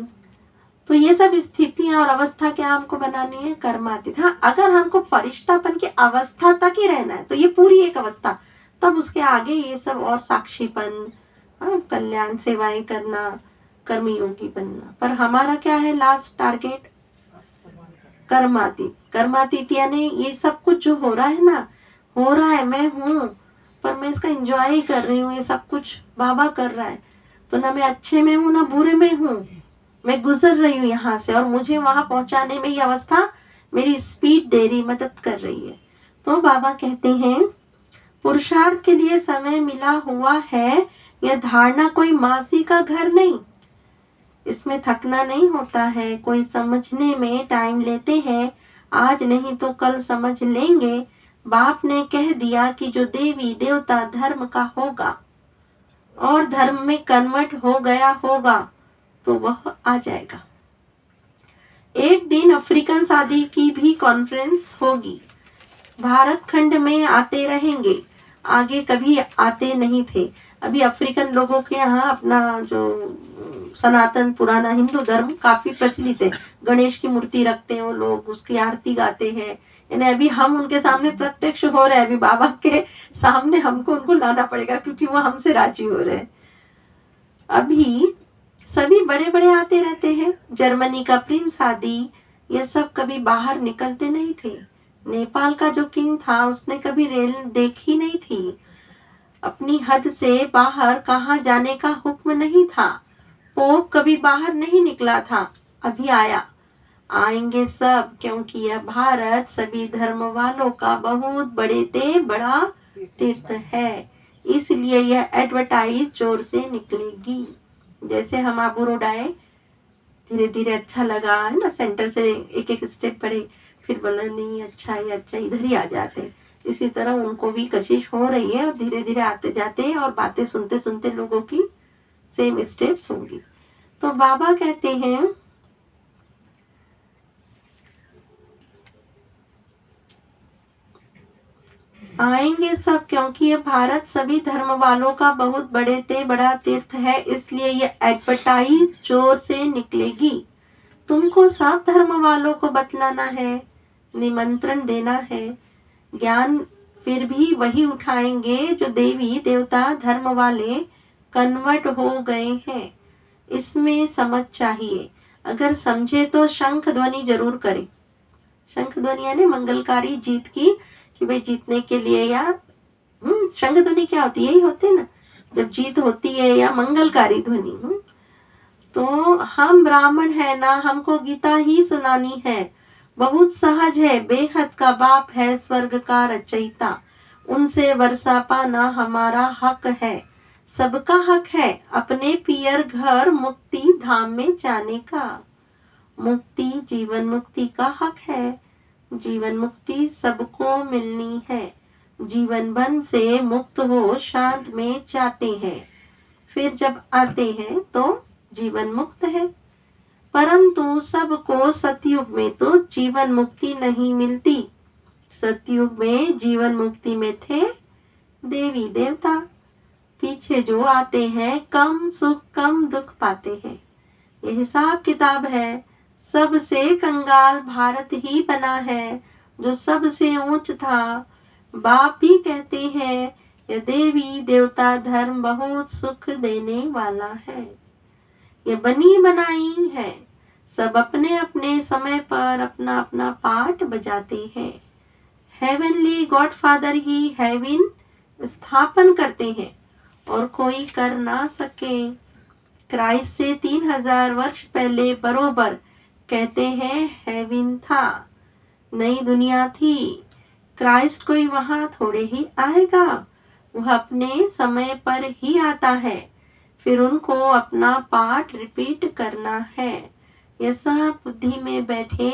तो ये सब स्थितियां और अवस्था क्या हमको बनानी है? कर्मातीत। हाँ, अगर हमको फरिश्तापन की अवस्था तक ही रहना है तो ये पूरी एक अवस्था, तब उसके आगे ये सब और साक्षीपन, कल्याण, सेवाएं करना, कर्मयोगी बनना। पर हमारा क्या है लास्ट टारगेट? कर्मातीत। कर्मातीत यानी ये सब कुछ जो हो रहा है ना, हो रहा है, मैं हूँ, पर मैं इसका एंजॉय ही कर रही हूँ, ये सब कुछ बाबा कर रहा है, तो ना मैं अच्छे में हूँ ना बुरे में हूँ, मैं गुजर रही हूँ यहाँ से, और मुझे वहां पहुंचाने में ये अवस्था मेरी स्पीड दे रही, मदद कर रही है। तो बाबा कहते हैं पुरुषार्थ के लिए समय मिला हुआ है, यह धारणा कोई मासी का घर नहीं, इसमें थकना नहीं होता है, कोई समझने में टाइम लेते हैं, आज नहीं तो कल समझ लेंगे। बाप ने कह दिया कि जो देवी देवता धर्म का होगा और धर्म में कन्वर्ट हो गया होगा तो वह आ जाएगा। एक दिन अफ्रीकन शादी की भी कॉन्फ्रेंस होगी, भारत खंड में आते रहेंगे, आगे कभी आते नहीं थे। अभी अफ्रीकन लोगों के यहाँ अपना जो सनातन पुराना हिंदू धर्म काफी प्रचलित है। गणेश की मूर्ति रखते हैं वो लोग, उसकी आरती गाते हैं। यानी अभी हम उनके सामने प्रत्यक्ष हो रहे हैं, अभी बाबा के सामने हमको उनको लाना पड़ेगा क्योंकि वो हमसे राजी हो रहे हैं। अभी सभी बड़े बड़े आते रहते हैं, जर्मनी का प्रिंस आदि, ये सब कभी बाहर निकलते नहीं थे। नेपाल का जो किंग था उसने कभी रेल देखी नहीं थी। अपनी हद से बाहर कहाँ जाने का हुक्म नहीं था। पोप कभी बाहर नहीं निकला था, अभी आएंगे सब, क्योंकि यह भारत सभी धर्म वालों का बहुत बड़ा तीर्थ है। इसलिए यह एडवर्टाइज जोर से निकलेगी। जैसे हम आबू रोड आए, धीरे धीरे अच्छा लगा है ना, सेंटर से एक एक स्टेप पड़े, फिर बोला नहीं अच्छा है अच्छा, इधर ही आ जाते हैं। इसी तरह उनको भी कशिश हो रही है और धीरे धीरे आते जाते हैं और बातें सुनते सुनते लोगों की सेम स्टेप्स होंगी। तो बाबा कहते हैं आएंगे सब, क्योंकि ये भारत सभी धर्म वालों का बहुत बड़ा तीर्थ है। इसलिए ये एडवर्टाइज जोर से निकलेगी। तुमको सब धर्म वालों को बतलाना है, निमंत्रण देना है। ज्ञान फिर भी वही उठाएंगे जो देवी देवता धर्म वाले कन्वर्ट हो गए हैं। इसमें समझ चाहिए। अगर समझे तो शंख ध्वनि जरूर करें। शंख ध्वनि यानी मंगलकारी जीत की, कि भाई जीतने के लिए, या शंख ध्वनि क्या होती है, यही होते ना जब जीत होती है, या मंगलकारी ध्वनि। तो हम ब्राह्मण है ना, हमको गीता ही सुनानी है। बहुत सहज है, बेहद का बाप है स्वर्ग का रचयिता। उनसे वर्षा पाना हमारा हक है। सबका हक है अपने पियर घर मुक्ति धाम में जाने का। मुक्ति जीवन मुक्ति का हक है। जीवन मुक्ति सबको मिलनी है। जीवन बंध से मुक्त हो शांत में जाते हैं, फिर जब आते हैं तो जीवन मुक्त है। परंतु सबको सतयुग में तो जीवन मुक्ति नहीं मिलती। सतयुग में जीवन मुक्ति में थे देवी देवता। पीछे जो आते हैं कम सुख कम दुख पाते हैं। ये हिसाब किताब है। सबसे कंगाल भारत ही बना है, जो सबसे ऊंच था। बाप भी कहते हैं ये देवी देवता धर्म बहुत सुख देने वाला है। ये बनी बनाई है। सब अपने अपने समय पर अपना अपना पाठ बजाते हैं। हेवनली गॉडफादर ही हेवन स्थापन करते हैं और कोई कर ना सके। क्राइस्ट से 3000 वर्ष पहले बरोबर कहते हैं हेवन था, नई दुनिया थी। क्राइस्ट कोई वहां थोड़े ही आएगा, वह अपने समय पर ही आता है। फिर उनको अपना पाठ रिपीट करना है। यह सब बुद्धि में बैठे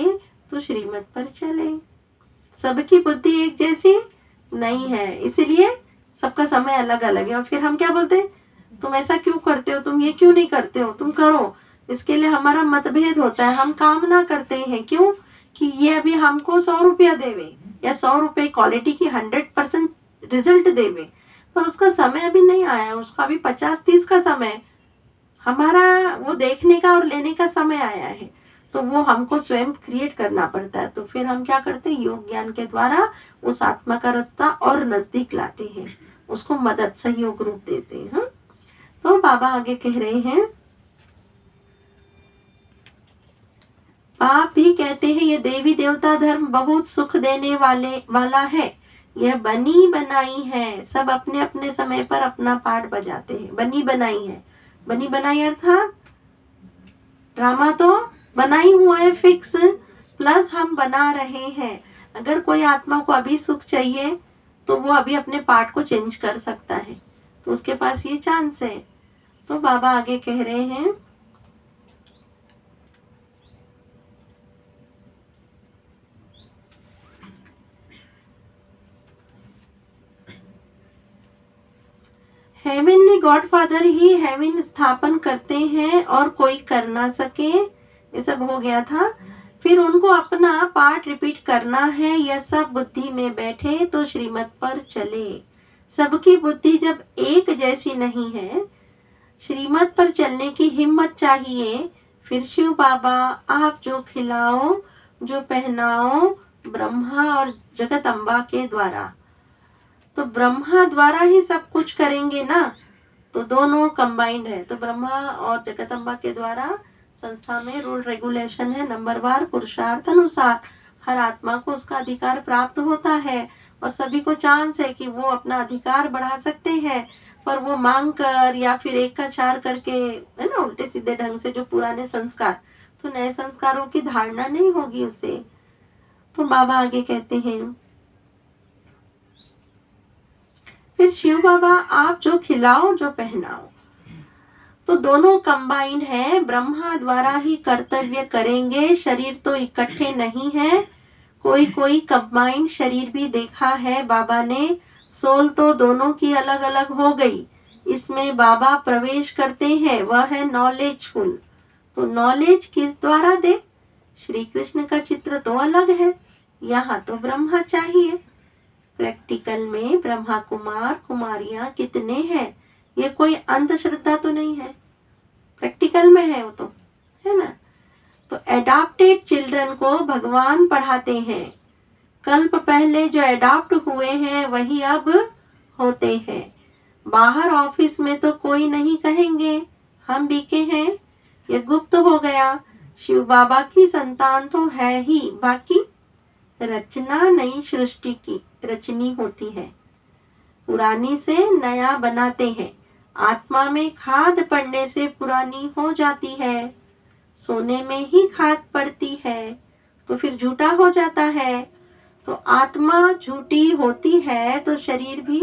तो श्रीमत पर चले। सबकी बुद्धि एक जैसी नहीं है, इसीलिए सबका समय अलग अलग है। और फिर हम क्या बोलते हैं, तुम ऐसा क्यों करते हो, तुम ये क्यों नहीं करते हो, तुम करो। इसके लिए हमारा मतभेद होता है। हम कामना करते हैं, क्यों कि ये अभी हमको 100 रुपया देवे, या 100 रुपये क्वालिटी की 100% रिजल्ट देवे, पर उसका समय अभी नहीं आया। उसका अभी 50-30 का समय, हमारा वो देखने का और लेने का समय आया है। तो वो हमको स्वयं क्रिएट करना पड़ता है। तो फिर हम क्या करते हैं, योग ज्ञान के द्वारा उस आत्मा का रास्ता और नजदीक लाते हैं, उसको मदद सहयोग रूप देते हैं। तो बाबा आगे कह रहे हैं, आप भी कहते हैं ये देवी देवता धर्म बहुत सुख देने वाला है। यह बनी बनाई है। सब अपने अपने समय पर अपना पाठ बजाते हैं। बनी बनाई है। बनी बनाई अर्थात ड्रामा तो बना ही हुआ है फिक्स, प्लस हम बना रहे हैं। अगर कोई आत्मा को अभी सुख चाहिए तो वो अभी अपने पार्ट को चेंज कर सकता है, तो उसके पास ये चांस है। तो बाबा आगे कह रहे हैं, हेवनली गॉडफादर ही हेवन स्थापन करते हैं और कोई कर ना सके। ये सब हो गया था। फिर उनको अपना पाठ रिपीट करना है। यह सब बुद्धि में बैठे तो श्रीमत पर चले। सबकी बुद्धि जब एक जैसी नहीं है, श्रीमत पर चलने की हिम्मत चाहिए। फिर शिव बाबा आप जो खिलाओ जो पहनाओ ब्रह्मा और जगत अम्बा के द्वारा, तो ब्रह्मा द्वारा ही सब कुछ करेंगे ना, तो दोनों कंबाइंड है। तो ब्रह्मा और जगत अम्बा के द्वारा संस्था में रूल रेगुलेशन है, नंबरवार पुरुषार्थ अनुसार हर आत्मा को उसका अधिकार प्राप्त होता है और सभी को चांस है कि वो अपना अधिकार बढ़ा सकते हैं, पर वो मांग कर या फिर एक का चार करके, है ना, उल्टे सीधे ढंग से जो पुराने संस्कार, तो नए संस्कारों की धारणा नहीं होगी उससे। तो बाबा आगे कहते हैं, फिर शिव बाबा आप जो खिलाओ जो पहनाओ, तो दोनों कंबाइंड है। ब्रह्मा द्वारा ही कर्तव्य करेंगे, शरीर तो इकट्ठे नहीं है, कोई कोई कंबाइंड शरीर भी देखा है बाबा ने। सोल तो दोनों की अलग अलग हो गई, इसमें बाबा प्रवेश करते हैं, वह है नॉलेजफुल। तो नॉलेज किस द्वारा दे? श्री कृष्ण का चित्र तो अलग है, यहाँ तो ब्रह्मा चाहिए। प्रैक्टिकल में ब्रह्मा कुमार कुमारियां कितने हैं, ये कोई अंधश्रद्धा तो नहीं है, प्रैक्टिकल में है वो तो, है ना। तो एडॉप्टेड चिल्ड्रन को भगवान पढ़ाते हैं। कल्प पहले जो एडॉप्ट हुए हैं वही अब होते हैं। बाहर ऑफिस में तो कोई नहीं कहेंगे हम बीके हैं, ये गुप्त हो गया। शिव बाबा की संतान तो है ही, बाकी रचना नई सृष्टि की रचनी होती है, पुरानी से नया बनाते हैं। आत्मा में खाद पड़ने से पुरानी हो जाती है, सोने में ही खाद पड़ती है तो फिर झूठा हो जाता है। तो आत्मा झूठी होती है तो शरीर भी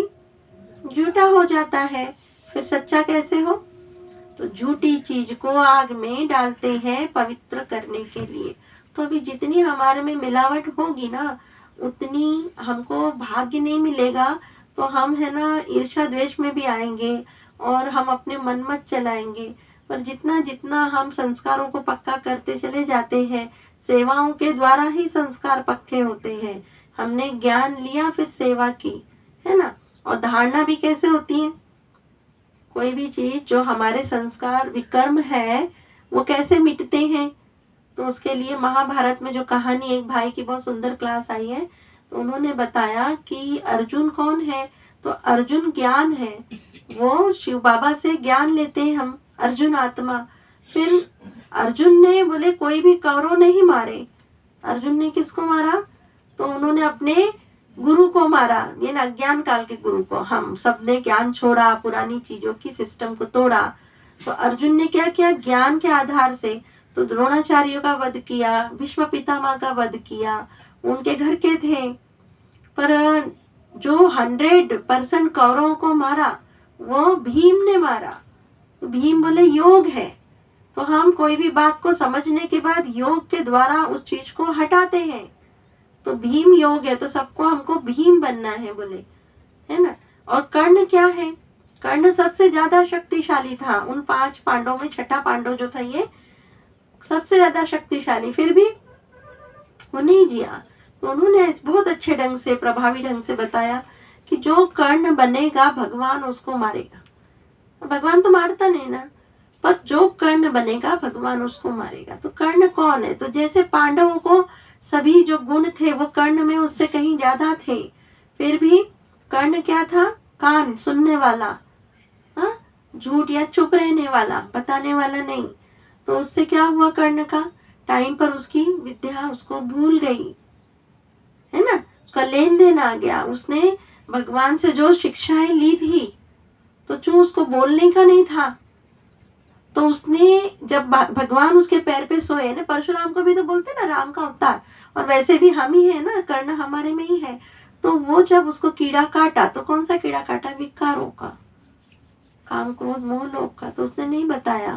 झूठा हो जाता है, फिर सच्चा कैसे हो? तो झूठी चीज को आग में डालते हैं पवित्र करने के लिए। तो अभी जितनी हमारे में मिलावट होगी ना, उतनी हमको भाग्य नहीं मिलेगा, तो हम है ना ईर्ष्या द्वेष में भी आएंगे और हम अपने मन मत चलाएंगे। पर जितना जितना हम संस्कारों को पक्का करते चले जाते हैं, सेवाओं के द्वारा ही संस्कार पक्के होते हैं। हमने ज्ञान लिया फिर सेवा की, है ना। और धारणा भी कैसे होती है, कोई भी चीज जो हमारे संस्कार विकर्म है वो कैसे मिटते हैं। तो उसके लिए महाभारत में जो कहानी एक भाई की बहुत सुंदर क्लास आई है, तो उन्होंने बताया कि अर्जुन कौन है, तो अर्जुन ज्ञान है, वो शिव बाबा से ज्ञान लेते हैं हम, अर्जुन आत्मा। फिर अर्जुन ने बोले कोई भी कौरव नहीं मारे, अर्जुन ने किसको मारा? तो उन्होंने अपने गुरु को मारा, ये ना अज्ञान काल के गुरु को। हम सबने ज्ञान छोड़ा, पुरानी चीजों की सिस्टम को तोड़ा। तो अर्जुन ने क्या किया? ज्ञान के आधार से तो द्रोणाचार्यों का वध किया, भीष्म पितामह का वध किया, उनके घर के थे। पर जो 100% कौरवों को मारा वो भीम ने मारा। तो भीम बोले योग है, तो हम कोई भी बात को समझने के बाद योग के द्वारा उस चीज को हटाते हैं। तो भीम योग है, तो सबको हमको भीम बनना है बोले, है ना। और कर्ण क्या है? कर्ण सबसे ज्यादा शक्तिशाली था उन 5 पांडवों में, छठा पांडव जो था ये सबसे ज्यादा शक्तिशाली, फिर भी वो नहीं जिया। तो उन्होंने बहुत अच्छे ढंग से, प्रभावी ढंग से बताया कि जो कर्ण बनेगा भगवान उसको मारेगा। भगवान तो मारता नहीं ना, पर जो कर्ण बनेगा भगवान उसको मारेगा। तो कर्ण कौन है? तो जैसे पांडवों को सभी जो गुण थे वो कर्ण में उससे कहीं ज्यादा थे, फिर भी कर्ण क्या था? कान सुनने वाला, हाँ, झूठ या चुप रहने वाला, बताने वाला नहीं। तो उससे क्या हुआ? कर्ण का टाइम पर उसकी विद्या उसको भूल गई, है ना, उसका लेन देन आ गया। उसने भगवान से जो शिक्षाएं ली थी, तो जो उसको बोलने का नहीं था, तो उसने जब भगवान उसके पैर पे सोए ना, परशुराम को भी तो बोलते ना राम का अवतार, और वैसे भी हम ही है ना, कर्ण हमारे में ही है। तो वो जब उसको कीड़ा काटा, तो कौन सा कीड़ा काटा? विकारों का, काम क्रोध मोह लोभ का। तो उसने नहीं बताया।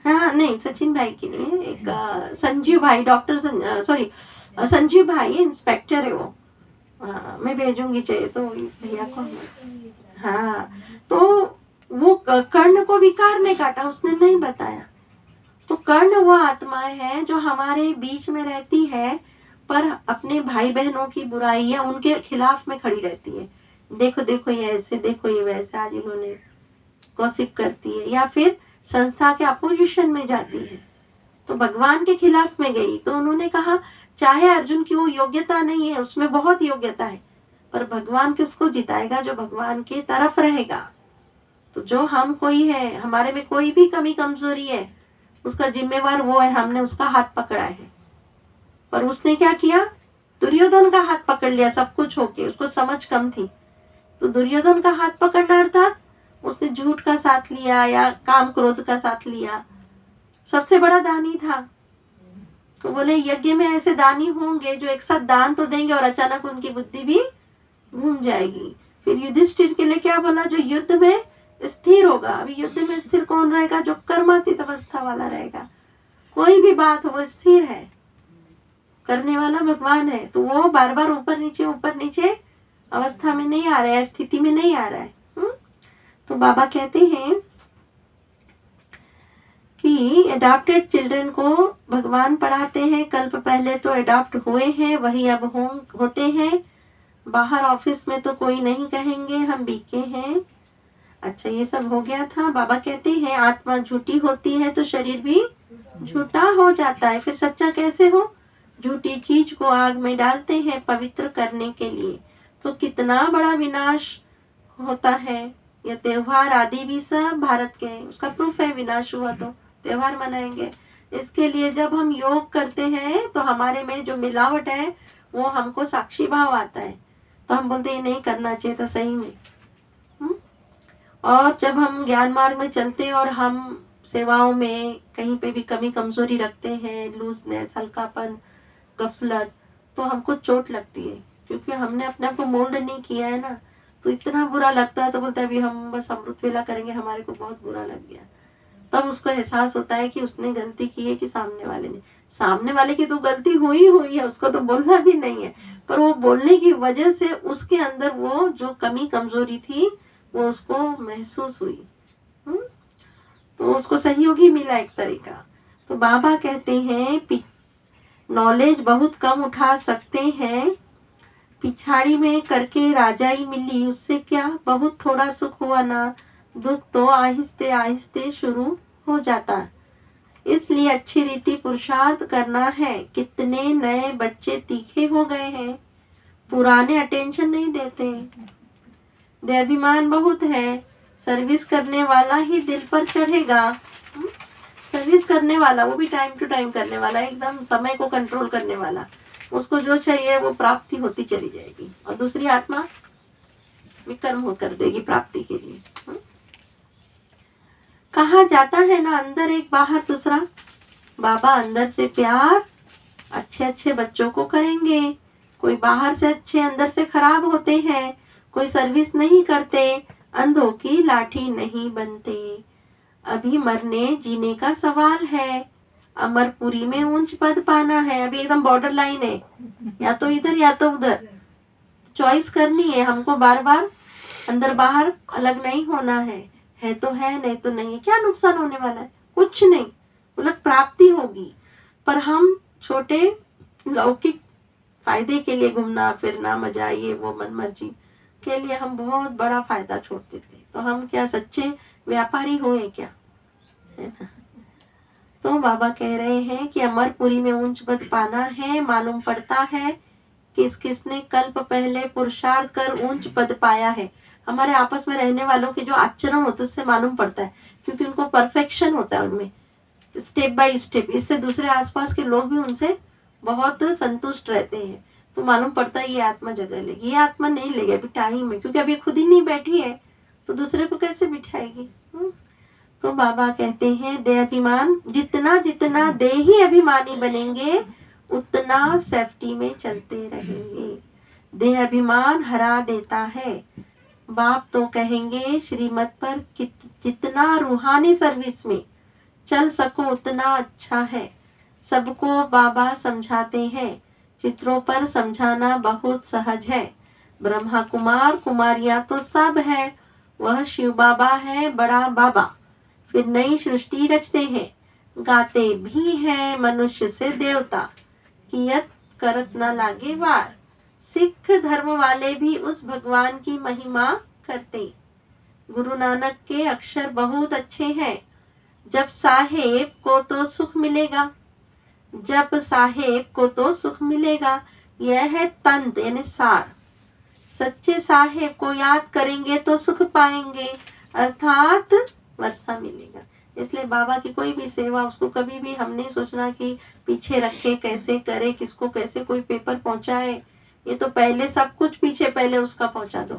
हाँ नहीं, सचिन भाई की नहीं, एक संजीव भाई, डॉक्टर सॉरी संजीव भाई इंस्पेक्टर है वो, मैं भेजूंगी चाहिए तो भैया को। हाँ, तो वो कर्ण को विकार ने काटा, उसने नहीं बताया। तो कर्ण वो आत्माएं हैं जो हमारे बीच में रहती है, पर अपने भाई बहनों की बुराई या उनके खिलाफ में खड़ी रहती है। देखो देखो ये ऐसे, देखो ये वैसे, आज इन्होंने गॉसिप करती है, या फिर संस्था के अपोजिशन में जाती है, तो भगवान के खिलाफ में गई, तो उन्होंने कहा चाहे अर्जुन की वो योग्यता नहीं है, उसमें बहुत योग्यता है, पर भगवान किसको जिताएगा? जो भगवान के तरफ रहेगा। तो जो हम कोई है, हमारे में कोई भी कमी कमजोरी है, उसका जिम्मेवार वो है, हमने उसका हाथ पकड़ा है। पर उसने क्या किया? दुर्योधन का हाथ पकड़ लिया सब कुछ होके, उसको समझ कम थी। तो दुर्योधन का हाथ पकड़ना अर्थात उसने झूठ का साथ लिया या काम क्रोध का साथ लिया। सबसे बड़ा दानी था, तो बोले यज्ञ में ऐसे दानी होंगे जो एक साथ दान तो देंगे और अचानक उनकी बुद्धि भी घूम जाएगी। फिर युधिष्ठिर के लिए क्या बोला? जो युद्ध में स्थिर होगा। अभी युद्ध में स्थिर कौन रहेगा? जो कर्मातीत अवस्था वाला रहेगा। कोई भी बात हो वो स्थिर है, करने वाला भगवान है, तो वो बार बार ऊपर नीचे अवस्था में नहीं आ रहा है, स्थिति में नहीं आ रहा है। तो बाबा कहते हैं कि एडॉप्टेड चिल्ड्रन को भगवान पढ़ाते हैं। कल्प पहले तो एडॉप्ट हुए हैं, वही अब होते हैं। बाहर ऑफिस में तो कोई नहीं कहेंगे हम बीके हैं। अच्छा, ये सब हो गया था। बाबा कहते हैं आत्मा झूठी होती है तो शरीर भी झूठा हो जाता है। फिर सच्चा कैसे हो? झूठी चीज को आग में डालते हैं पवित्र करने के लिए, तो कितना बड़ा विनाश होता है। ये त्योहार आदि भी सब भारत के हैं, उसका प्रूफ है। विनाश हुआ तो त्योहार मनाएंगे। इसके लिए जब हम योग करते हैं तो हमारे में जो मिलावट है वो हमको साक्षी भाव आता है, तो हम बोलते हैं नहीं करना चाहिए था सही में। और जब हम ज्ञान मार्ग में चलते हैं और हम सेवाओं में कहीं पे भी कमी कमजोरी रखते हैं, लूजनेस, हल्कापन, गफलत, तो हमको चोट लगती है, क्योंकि हमने अपने आप को मोल्ड नहीं किया है ना। तो इतना बुरा लगता है, तो बोलता है अभी हम बस अमृत वेला करेंगे, हमारे को बहुत बुरा लग गया। तब उसको एहसास होता है कि उसने गलती की है कि सामने वाले ने। सामने वाले की तो गलती हुई है, उसको तो बोलना भी नहीं है, पर वो बोलने की वजह से उसके अंदर वो जो कमी कमजोरी थी वो उसको महसूस हुई। तो उसको सहयोगी मिला एक तरीका। तो बाबा कहते हैं नॉलेज बहुत कम उठा सकते हैं, पिछाड़ी में करके राजाई मिली, उससे क्या बहुत थोड़ा सुख हुआ ना, दुख तो आहिस्ते आहिस्ते शुरू हो जाता। इसलिए अच्छी रीति पुरुषार्थ करना है। कितने नए बच्चे तीखे हो गए हैं, पुराने अटेंशन नहीं देते, देहाभिमान बहुत है। सर्विस करने वाला ही दिल पर चढ़ेगा। सर्विस करने वाला, वो भी टाइम टू टाइम करने वाला, एकदम समय को कंट्रोल करने वाला, उसको जो चाहिए वो प्राप्ति होती चली जाएगी, और दूसरी आत्मा विकर्म हो कर देगी प्राप्ति के लिए। कहा जाता है ना, अंदर एक बाहर दूसरा। बाबा अंदर से प्यार अच्छे अच्छे बच्चों को करेंगे। कोई बाहर से अच्छे अंदर से खराब होते हैं, कोई सर्विस नहीं करते, अंधों की लाठी नहीं बनते। अभी मरने जीने का सवाल है, अमरपुरी में ऊंच पद पाना है। अभी एकदम बॉर्डर लाइन है, या तो इधर या तो उधर, चॉइस करनी है हमको। बार बार अंदर बाहर अलग नहीं होना है तो है, नहीं तो नहीं है। क्या नुकसान होने वाला है? कुछ नहीं, उलट प्राप्ति होगी। पर हम छोटे लौकिक फायदे के लिए घूमना फिरना, मजा, ये वो मन मर्जी के लिए हम बहुत बड़ा फायदा छोड़ देते। तो हम क्या सच्चे व्यापारी हुए क्या? है ना? तो बाबा कह रहे हैं कि अमरपुरी में ऊंच पद पाना है। मालूम पड़ता है किस किसने कल्प पहले पुरुषार्थ कर ऊंच पद पाया है। हमारे आपस में रहने वालों के जो आचरण होते उससे मालूम पड़ता है, क्योंकि उनको परफेक्शन होता है उनमें, स्टेप बाय स्टेप। इससे दूसरे आसपास के लोग भी उनसे बहुत संतुष्ट रहते हैं। तो मालूम पड़ता है ये आत्मा जगह लेगी, ये आत्मा नहीं लेगी अभी टाइम है, क्योंकि अभी खुद ही नहीं बैठी है तो दूसरे को कैसे बिठाएगी। तो बाबा कहते हैं देहाभिमान, जितना जितना देही अभिमानी बनेंगे उतना सेफ्टी में चलते रहेंगे। देहाभिमान हरा देता है। बाप तो कहेंगे श्रीमत पर जितना रूहानी सर्विस में चल सको उतना अच्छा है। सबको बाबा समझाते हैं, चित्रों पर समझाना बहुत सहज है। ब्रह्मा कुमार कुमारियां तो सब है, वह शिव बाबा है बड़ा बाबा। फिर नई सृष्टि रचते हैं, गाते भी हैं मनुष्य से देवता। कियत करत न लागे वार, सिख धर्म वाले भी उस भगवान की महिमा करते। गुरु नानक के अक्षर बहुत अच्छे हैं। जब साहेब को तो सुख मिलेगा, जब साहेब को तो सुख मिलेगा, यह है तंत यानी सार। सच्चे साहेब को याद करेंगे तो सुख पाएंगे, अर्थात वर्षा मिलेगा। इसलिए बाबा की कोई भी सेवा, उसको कभी भी हम नहीं सोचना कि पीछे रखे, कैसे करे, किसको कैसे कोई पेपर पहुंचाए। ये तो पहले सब कुछ पीछे पहले उसका पहुंचा दो,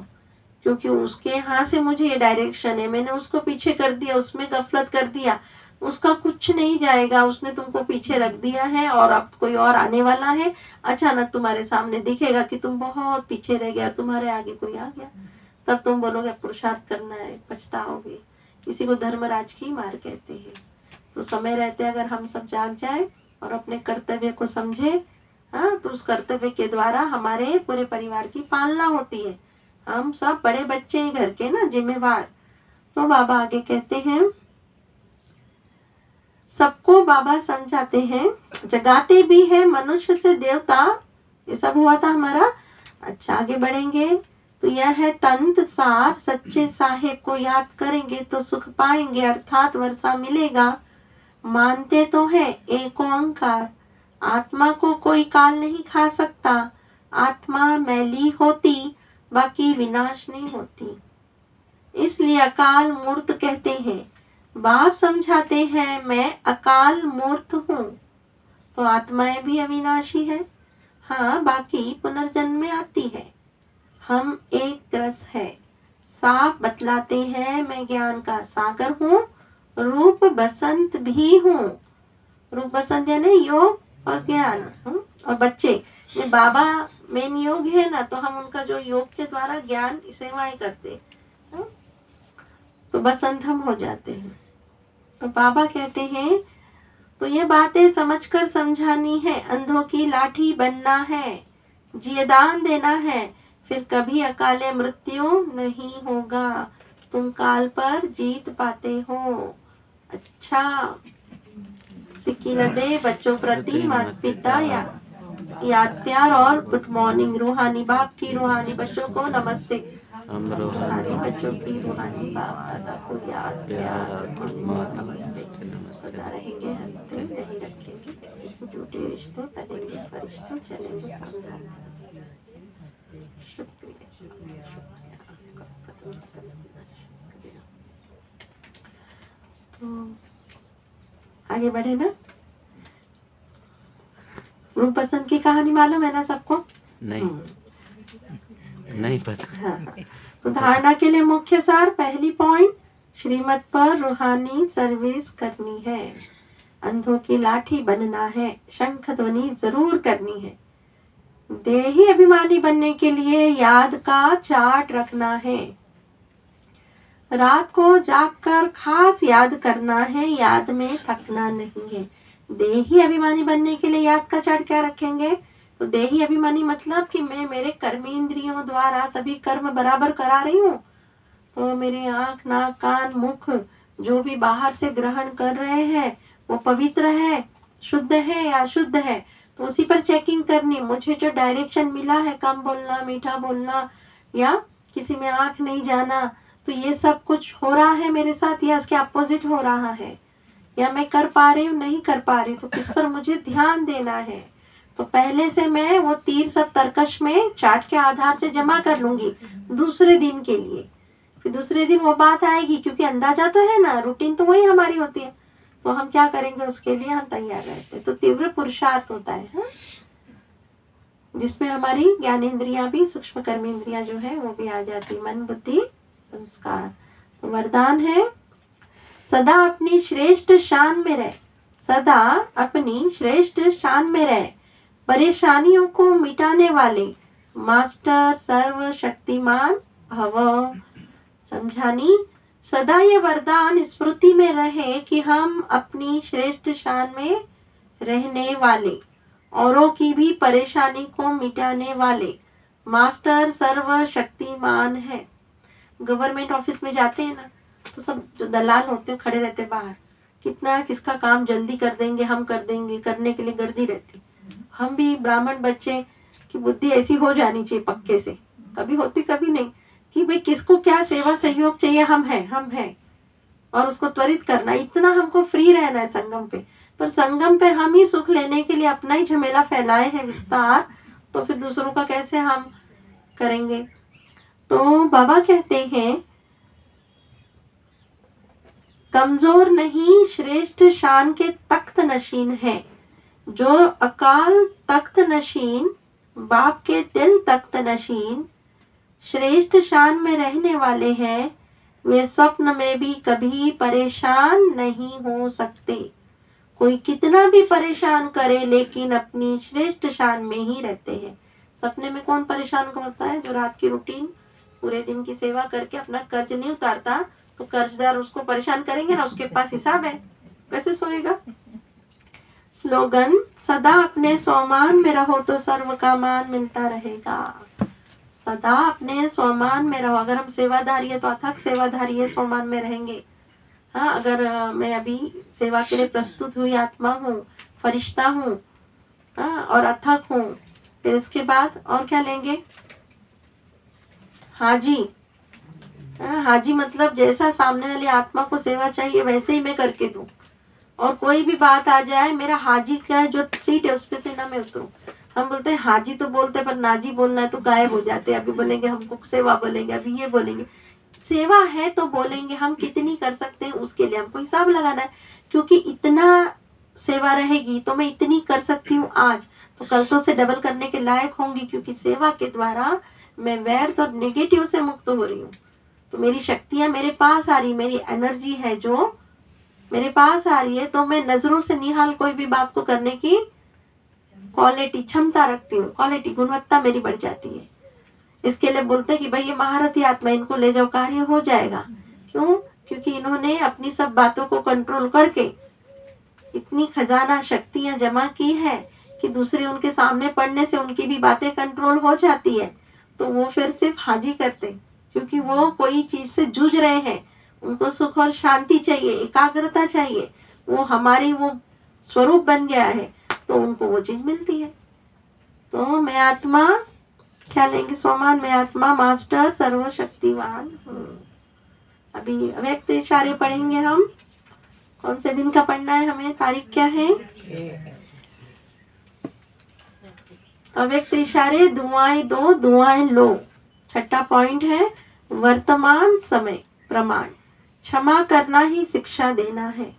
क्योंकि उसके यहाँ से मुझे ये डायरेक्शन है। मैंने उसको पीछे कर दिया, उसमें गफलत कर दिया, उसका कुछ नहीं जाएगा। उसने तुमको पीछे रख दिया है और अब कोई और आने वाला है। अचानक तुम्हारे सामने दिखेगा कि तुम बहुत पीछे रह गया, तुम्हारे आगे कोई आ गया, तब तुम बोलोगे पुरुषार्थ करना है, पछताओगे। इसी को धर्मराज की मार कहते हैं। तो समय रहते अगर हम सब जाग जाए और अपने कर्तव्य को समझे, हाँ, तो उस कर्तव्य के द्वारा हमारे पूरे परिवार की पालना होती है। हम सब बड़े बच्चे हैं घर के ना, जिम्मेवार। तो बाबा आगे कहते हैं, सबको बाबा समझाते हैं, जगाते भी है मनुष्य से देवता। ये सब हुआ था हमारा। अच्छा, आगे बढ़ेंगे तो यह है तंत सार। सच्चे साहेब को याद करेंगे तो सुख पाएंगे, अर्थात वर्षा मिलेगा। मानते तो है एक ओंकार, आत्मा को कोई काल नहीं खा सकता। आत्मा मैली होती, बाकी विनाश नहीं होती, इसलिए अकाल मूर्त कहते हैं। बाप समझाते हैं, मैं अकाल मूर्त हूँ। तो आत्माएं भी अविनाशी है, हाँ, बाकी पुनर्जन्म में आती है। हम एक रस है। साफ बतलाते हैं, मैं ज्ञान का सागर हूँ, रूप बसंत भी हूँ। रूप बसंत यानी योग और ज्ञान। और बच्चे ये बाबा मेन योग है ना, तो हम उनका जो योग के द्वारा ज्ञान सेवाएं करते हैं, तो बसंत हम हो जाते हैं। तो बाबा कहते हैं, तो ये बातें समझकर समझानी है। अंधों की लाठी बनना है, जियदान देना है, फिर कभी अकाले मृत्यु नहीं होगा। तुम काल पर जीत पाते हो। अच्छा, सिक्किलदे बच्चों प्रति माता पिता याद प्यार और गुड मॉर्निंग। रूहानी बाप की रूहानी बच्चों को नमस्ते। हम रूहानी रूहानी बच्चों की रूहानी बाप दादा को याद प्यार और गुड मॉर्निंग नमस्ते। सदा रहेंगे हंसते, नहीं रखेंगे किसी से झूठे रिश्ते, बनेंगे फरिश्ते, चलेंगे अंदर। शुक्रिया। तो आगे बढ़े ना। रूप पसंद की कहानी मालूम है ना सबको? नहीं, नहीं पता। हाँ। तो धारणा के लिए मुख्य सार, पहली पॉइंट, श्रीमत पर रूहानी सर्विस करनी है, अंधों की लाठी बनना है, शंख ध्वनि जरूर करनी है। देही अभिमानी बनने के लिए याद का चार्ट रखना है। रात को जागकर खास याद करना है, याद में थकना नहीं है। देही अभिमानी बनने के लिए याद का चार्ट क्या रखेंगे? तो देही अभिमानी मतलब कि मैं मेरे कर्मेंद्रियों द्वारा सभी कर्म बराबर करा रही हूँ। तो मेरे आँख, नाक, कान, मुख जो भी बाहर से ग्रहण कर रहे हैं वो पवित्र है, शुद्ध है या अशुद्ध है, तो उसी पर चेकिंग करनी। मुझे जो डायरेक्शन मिला है, कम बोलना, मीठा बोलना, या किसी में आँख नहीं जाना, तो ये सब कुछ हो रहा है मेरे साथ या इसके अपोजिट हो रहा है, या मैं कर पा रही हूँ, नहीं कर पा रही, तो किस पर मुझे ध्यान देना है। तो पहले से मैं वो तीर सब तर्कश में चार्ट के आधार से जमा कर लूंगी दूसरे दिन के लिए। फिर दूसरे दिन वो बात आएगी, क्योंकि अंदाजा तो है ना, रूटीन तो वही हमारी होती है, तो हम क्या करेंगे उसके लिए हम तैयार रहते हैं। तो तीव्र पुरुषार्थ होता है, हाँ? जिसमें हमारी ज्ञानेंद्रियां भी, सूक्ष्म कर्मेंद्रियां जो है वो भी आ जाती, मन, बुद्धि, संस्कार। तो वरदान है, सदा अपनी श्रेष्ठ शान में रहे, सदा अपनी श्रेष्ठ शान में रहे, परेशानियों को मिटाने वाले मास्टर सर्वशक्तिमान भव। समझानी, सदा ये वरदान स्मृति में रहे कि हम अपनी श्रेष्ठ शान में रहने वाले, औरों की भी परेशानी को मिटाने वाले मास्टर सर्वशक्तिमान है। गवर्नमेंट ऑफिस में जाते हैं ना, तो सब जो दलाल होते हैं खड़े रहते बाहर, कितना किसका काम जल्दी कर देंगे, हम कर देंगे, करने के लिए गर्दी रहती। हम भी ब्राह्मण बच्चे कि बुद्धि ऐसी हो जानी चाहिए पक्के से, कभी होती कभी नहीं, कि भाई किसको क्या सेवा सहयोग चाहिए, हम हैं और उसको त्वरित करना, इतना हमको फ्री रहना है संगम पे। पर संगम पे हम ही सुख लेने के लिए अपना ही झमेला फैलाए हैं विस्तार, तो फिर दूसरों का कैसे हम करेंगे। तो बाबा कहते हैं कमजोर नहीं श्रेष्ठ शान के तख्त नशीन है, जो अकाल तख्त नशीन बाप के दिल तख्त नशीन श्रेष्ठ शान में रहने वाले हैं, वे स्वप्न में भी कभी परेशान नहीं हो सकते। कोई कितना भी परेशान करे लेकिन अपनी श्रेष्ठ शान में ही रहते हैं। सपने में कौन परेशान करता है? जो रात की रूटीन पूरे दिन की सेवा करके अपना कर्ज नहीं उतारता, तो कर्जदार उसको परेशान करेंगे ना, उसके पास हिसाब है, कैसे सोएगा। स्लोगन सदा अपने स्वमान में रहो तो सर्व का मान मिलता रहेगा। सदा अपने स्वमान में रहो। अगर हम सेवाधारी है तो अथक सेवाधारी है, स्वमान में रहेंगे। हाँ, अगर मैं अभी सेवा के लिए प्रस्तुत हुई आत्मा हूँ, फरिश्ता हूँ, हाँ, और अथक हूँ, फिर इसके बाद और क्या लेंगे? हाजी। हाजी मतलब जैसा सामने वाली आत्मा को सेवा चाहिए वैसे ही मैं करके दूं, और कोई भी बात आ जाए मेरा हाजी का जो सीट है उस पे से ना मैं उतरूं। हम बोलते हैं हाजी तो बोलते पर नाजी बोलना है तो गायब हो जाते हैं। अभी बोलेंगे हमको सेवा बोलेंगे, अभी ये बोलेंगे। सेवा है तो बोलेंगे, हम कितनी कर सकते हैं उसके लिए हमको हिसाब लगाना है, क्योंकि इतना सेवा रहेगी तो मैं इतनी कर सकती हूँ आज, तो कल तो से डबल करने के लायक होंगी, क्योंकि सेवा के द्वारा मैं व्यर्थ और नेगेटिव से मुक्त हो रही हूँ। तो मेरी शक्तियाँ मेरे पास आ रही, मेरी एनर्जी है जो मेरे पास आ रही है, तो मैं नजरों से निहाल कोई भी बात को करने की क्वालिटी क्षमता रखती हूँ। क्वालिटी गुणवत्ता मेरी बढ़ जाती है। इसके लिए बोलते हैं कि भाई ये महारथी आत्मा, इनको ले जाओ, कार्य हो जाएगा। क्यों? क्योंकि इन्होंने अपनी सब बातों को कंट्रोल करके इतनी खजाना शक्तियां जमा की है कि दूसरे उनके सामने पढ़ने से उनकी भी बातें कंट्रोल हो जाती है। तो वो फिर सिर्फ हाजी करते, क्योंकि वो कोई चीज से जूझ रहे हैं, उनको सुख और शांति चाहिए, एकाग्रता चाहिए, वो हमारी वो स्वरूप बन गया है, तो उनको वो चीज मिलती है। तो मैं आत्मा क्या लेंगे? सोमान मैं आत्मा मास्टर सर्वशक्तिवान हूँ। अभी अव्यक्त इशारे पढ़ेंगे हम। कौन से दिन का पढ़ना है हमें? तारीख क्या है? अव्यक्त इशारे दुआएं दो दुआएं लो। छठा पॉइंट है वर्तमान समय प्रमाण। क्षमा करना ही शिक्षा देना है।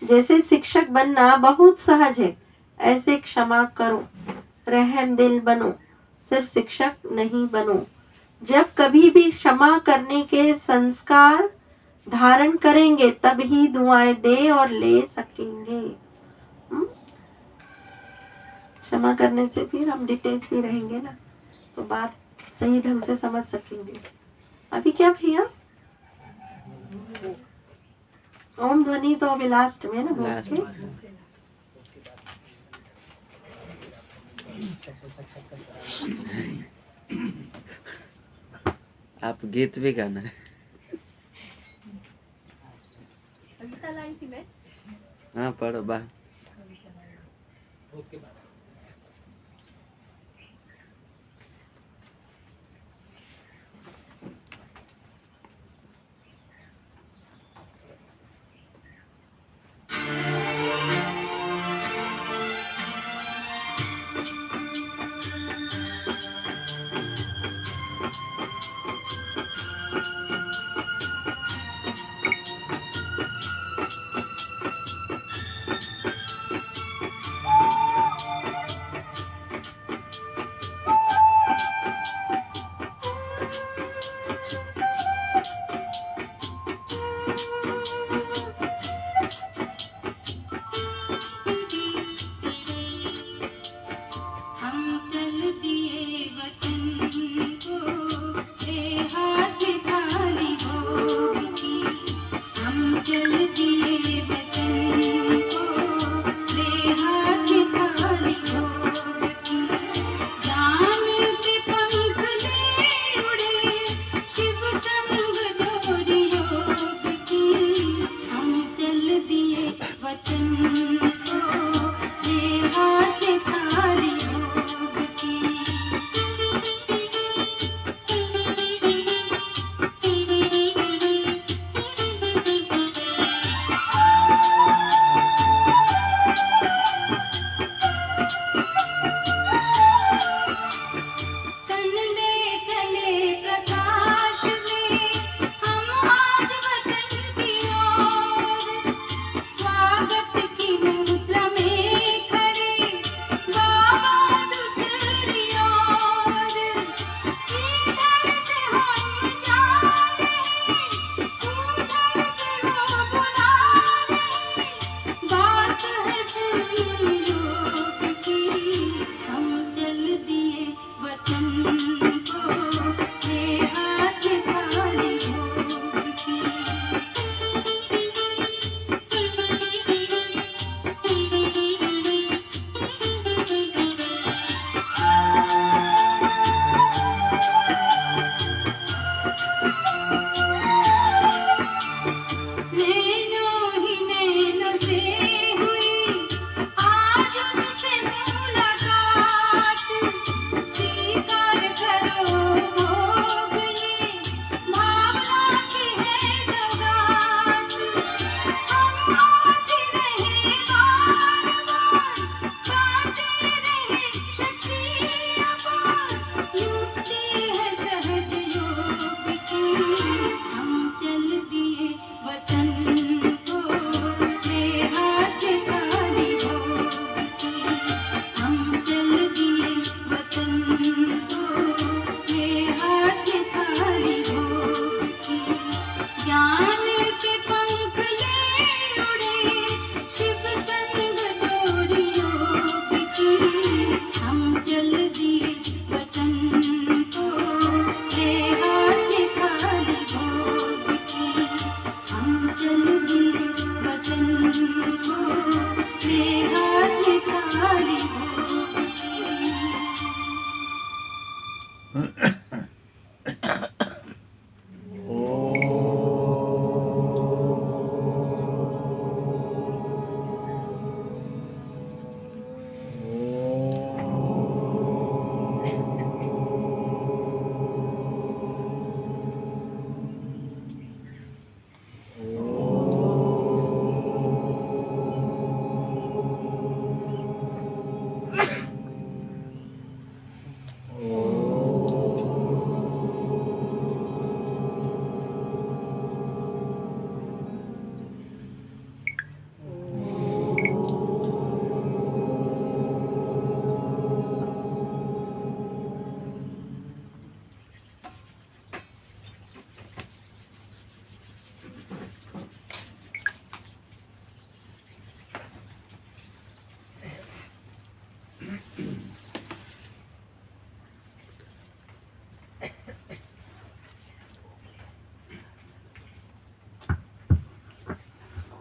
जैसे शिक्षक बनना बहुत सहज है, ऐसे क्षमा करो, रहम दिल बनो, सिर्फ शिक्षक नहीं बनो। जब कभी भी क्षमा करने के संस्कार धारण करेंगे तब ही दुआएं दे और ले सकेंगे। क्षमा करने से फिर हम डिटेच भी रहेंगे ना, तो बात सही ढंग से समझ सकेंगे। अभी क्या भैया? ओम ध्वनि तो अभी लास्ट में ना लास्ट बोल आप गीत भी गाना है। हाँ पढ़ो बा।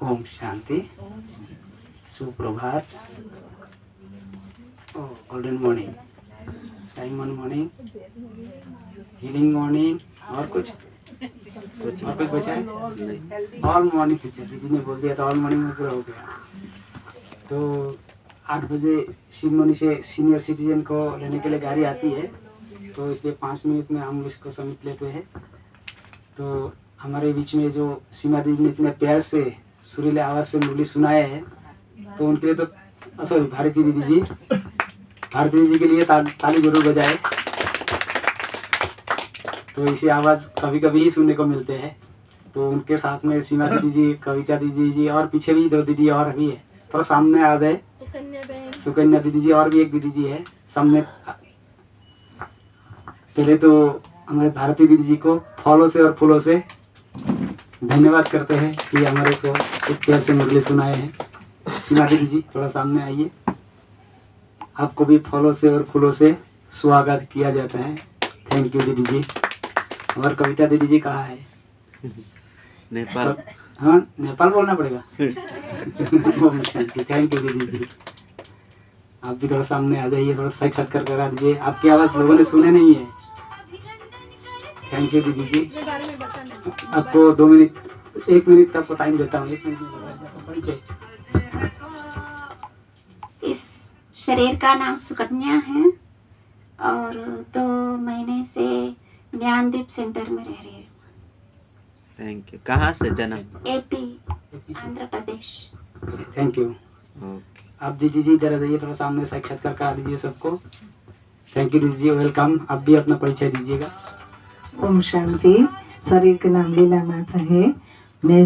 ओम शांति, सुप्रभात, golden morning, diamond morning, healing morning, और कुछ बचा है? ऑल मॉर्निंग टीचर दीदी ने बोल दिया तो ऑल मॉर्निंग में पूरा हो गया। तो 8 बजे शिवमणि से सीनियर सिटीजन को लेने के लिए गाड़ी आती है, तो इसलिए 5 मिनट में हम इसको समेट लेते हैं। तो हमारे बीच में जो सीमा दीदी ने इतने प्यार से सुरीले आवाज़ से मुरली सुनाया है, तो उनके लिए तो सॉरी भारती दीदी जी के लिए ताली जरूर बजाए। तो इसी आवाज़ कभी कभी ही सुनने को मिलते हैं। तो उनके साथ में सीमा दीदी जी, कविता दीदी जी, और पीछे भी 2 दीदी और भी है, थोड़ा सामने आ जाए। सुकन्या दीदी जी और भी एक दीदी जी है सामने। पहले तो हमारे भारती दीदी जी को फलों से और फूलों से धन्यवाद करते हैं कि हमारे को इस प्यार से मुरली सुनाए हैं। सीमा दीदी जी थोड़ा सामने आइए, आपको भी फलों से और फूलों से स्वागत किया जाता है। थैंक यू दीदी जी। और कविता दीदी जी कहाँ है? नेपाल। हाँ, नेपाल बोलना पड़ेगा। ओम शांति। थैंक यू दीदी जी। आप भी थोड़ा सामने आ जाइए, थोड़ा साक्षात्कार करा दीजिए, आपकी आवाज़ लोगों ने सुने नहीं है। थैंक यू दीदी जी। आपको 2 मिनट, 1 मिनट आपको टाइम देता हूँ। 1 मिनट परिचय। इस शरीर का नाम सुकन्या है और 2 महीने से ज्ञानदीप सेंटर में रह रही हूँ। Thank you. कहाँ से जन्म? AP, Andhra Pradesh. Thank you. Okay. आप दीदी जी इधर आ जाइए, थोड़ा सामने साक्षात्कार करा दीजिए सबको। थैंक यू दीदी जी, वेलकम। आप भी अपना परिचय दीजिएगा। ओम शांति। शरीर के नाम लीला माता है। मैं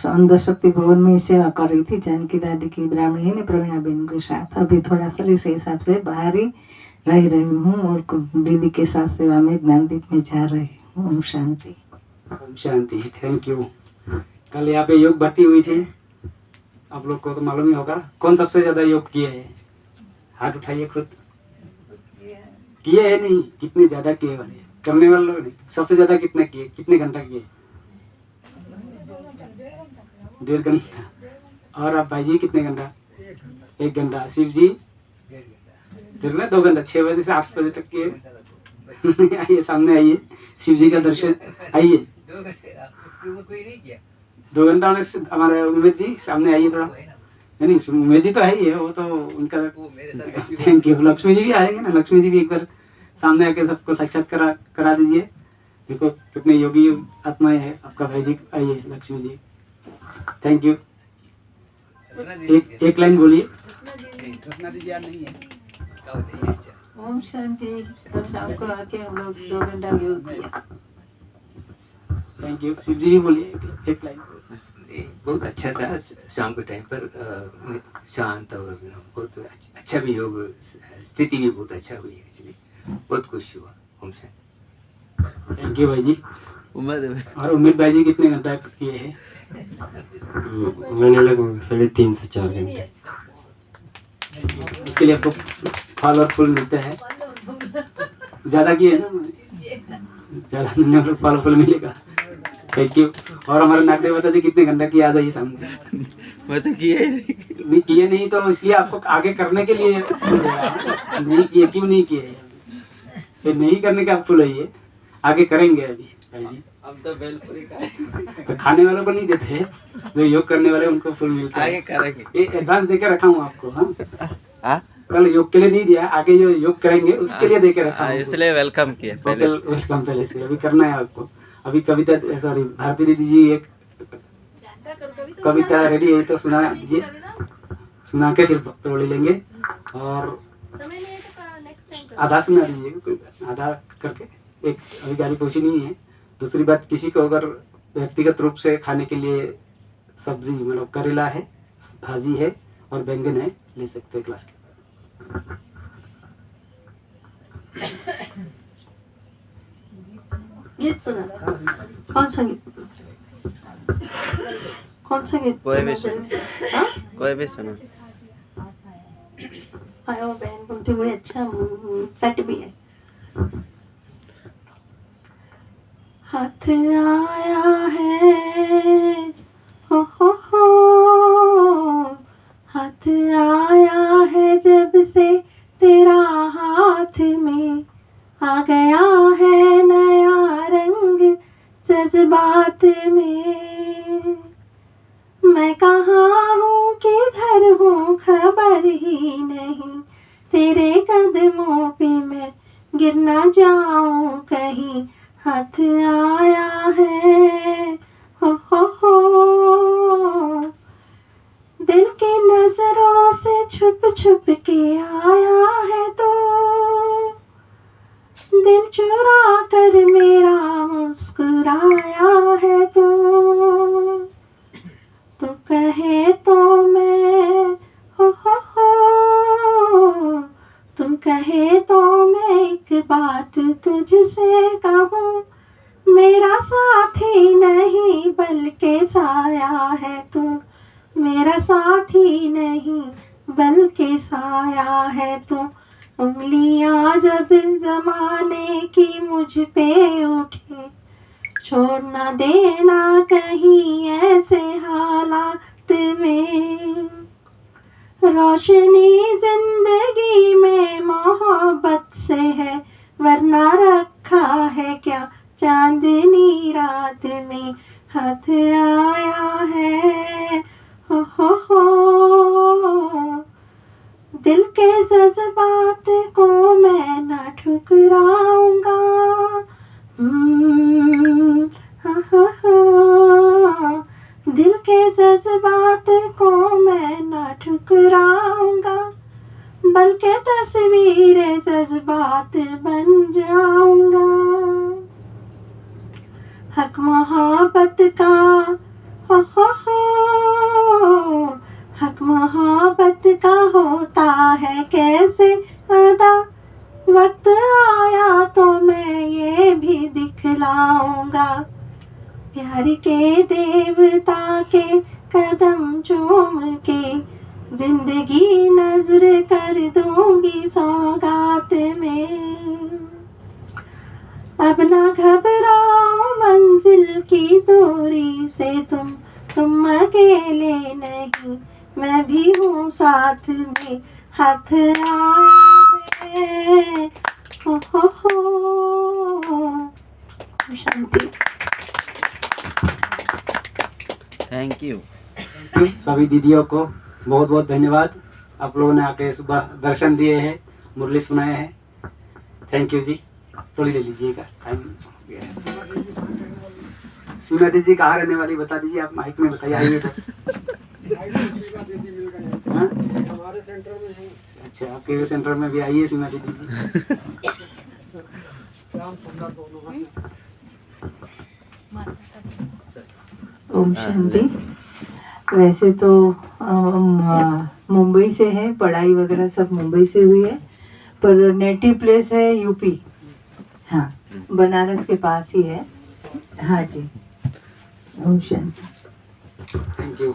अंदर शक्ति भवन में सेवा कर रही थी जानकी दादी की ब्राह्मणी ने प्रवीणा बहन के साथ। अभी थोड़ा शरीर से हिसाब से बाहर ही रह रही हूँ और दीदी के साथ सेवा में ज्ञानदीप में जा रही हूँ। ओम शांति। ओम शांति। थैंक यू। कल यहाँ पे योग भट्टी हुई थी, आप लोग को तो मालूम ही होगा। कौन सबसे ज़्यादा योग किए हैं? हाथ उठाइए खुद। किए है नहीं, कितने ज़्यादा किए वाले करने वाले लोग नहीं। सबसे ज़्यादा कितने किए, कितने घंटा किए? 1.5 घंटा। और आप भाई जी कितने घंटा? 1 घंटा। शिव जी 2 घंटा, 6 बजे से 8 बजे तक किए। आइए सामने आइए, शिव जी का दर्शन। आइए 2 घंटा में हमारे उमेश जी सामने आइए थोड़ा। नहीं, उमेश जी तो है ही है, वो तो उनका। Thank you. लक्ष्मी जी भी आएंगे ना, लक्ष्मी जी भी एक बार सामने आके सबको साक्षात करा दीजिए। देखो कितने योगी आत्माएं हैं। आपका भाई जी आइए, Lakshmi ji. Thank you line बोलिए। ओम शांति। कल शाम को आके हम लोग 2 घंटा योग किया। Thank you. शिव जी भी बोलिए एक लाइन। बहुत अच्छा था। शाम के टाइम पर शांत और बहुत अच्छा भी योग, स्थिति भी बहुत अच्छा हुई है, इसलिए बहुत खुश हुआ। ओम शांति। थैंक यू भाई जी। उम्मीद। और उम्मीद भाई जी कितने घंटा किए हैं? मैंने लगभग 3.5 से 4 घंटे। इसके लिए आपको फल और फूल मिलते हैं। ज़्यादा किए है ना, ज़्यादा नहीं फल फूल मिलेगा। Thank you. और हमारे नागदेव माता जी कितने घंटा किए? आ जाइए सामने। मैं तो किए नहीं किए नहीं, तो इसलिए आपको आगे करने के लिए नहीं किए। क्यों नहीं किए? फिर नहीं करने के आप फूल आइए, आगे करेंगे अभी भाई जी। हम तो बेलपुरी खाए। तो खाने वालों को नहीं देते, जो योग करने वाले उनको फूल मिलता है। आगे करेंगे। ये एडवांस देके रखा हूँ आपको। हाँ, हाँ? कल योग के लिए नहीं दिया, आगे जो योग करेंगे उसके लिए देके रखा हूँ। इसलिए वेलकम किए पहले। वेलकम पहले से। अभी करना है आपको। अभी कविता, सॉरी भारती दीदी जी एक कविता रेडी है, तो सुना दीजिए। सुना के फिर तोड़ लेंगे। और आधा सुना दीजिएगा, आधा करके। एक अभी गाली पूछी नहीं है। दूसरी बात, किसी को अगर व्यक्तिगत रूप से खाने के लिए सब्जी, मतलब करेला है, भाजी है और बैंगन है, ले सकते हैं क्लास के। गीत सुना था। कौन सा गीत? कौन सा गीत? कोई भी सुना सुना। था? हाँ? कोई भी सुना। वो बहन बोलती मुझे अच्छा सेट भी है। हाथ आया है हो जज्बात में। मैं कहाँ हूँ किधर हूँ खबर ही नहीं, तेरे कदमों पे मैं गिर ना जाऊं कहीं, हाथ आया है हो। दिल की नजरों से छुप छुप के आया है तो, दिल चुरा कर मेरा मुस्कुराया है तो कहे तो मैं हो, तुम कहे तो मैं एक बात तुझसे कहूँ, मेरा साथी नहीं बल्कि साया है तू, मेरा साथी नहीं बल्कि साया है तू। उंगलियां जब जमाने की मुझ पे उठे, छोड़ ना देना कहीं ऐसे हालात में। रोशनी जिंदगी में मोहब्बत से है, वरना रखा है क्या चांदनी रात में, हाथ आया है हो। दिल के जज्बात को मैं ना ठुकराऊंगा, दिल के जज्बात को मैं ना ठुकराऊंगा, बल्कि तस्वीरें जज्बात बन जाऊंगा। हक मोहब्बत का हो, हक मोहब्बत का होता है कैसे अदा, वक्त आया तो मैं ये भी दिखलाऊंगा। प्यार के देवता के कदम चूम के जिंदगी नजर कर दूंगी सौगात में। अब ना घबराओ मंजिल की दूरी से तुम अकेले नहीं, मैं भी हूँ साथ में, हाथ आया है हो। शांति। Thank सभी दीदियों को बहुत बहुत धन्यवाद, आप लोगों ने आके सुबह दर्शन दिए हैं, मुरली सुनाए हैं। थैंक यू जी। थोड़ी ले लीजिएगा, टाइम हो गया है। श्रीमती जी कहाँ रहने वाली बता दीजिए, आप माइक में बताइए। आइए तो हाँ? अच्छा, आपके सेंटर में भी आइए श्रीमती जी। ओम शांति। वैसे तो मुंबई से है, पढ़ाई वगैरह सब मुंबई से हुई है, पर नेटिव प्लेस है यूपी। हाँ, बनारस के पास ही है। हाँ जी। ओम शांति। Thank you.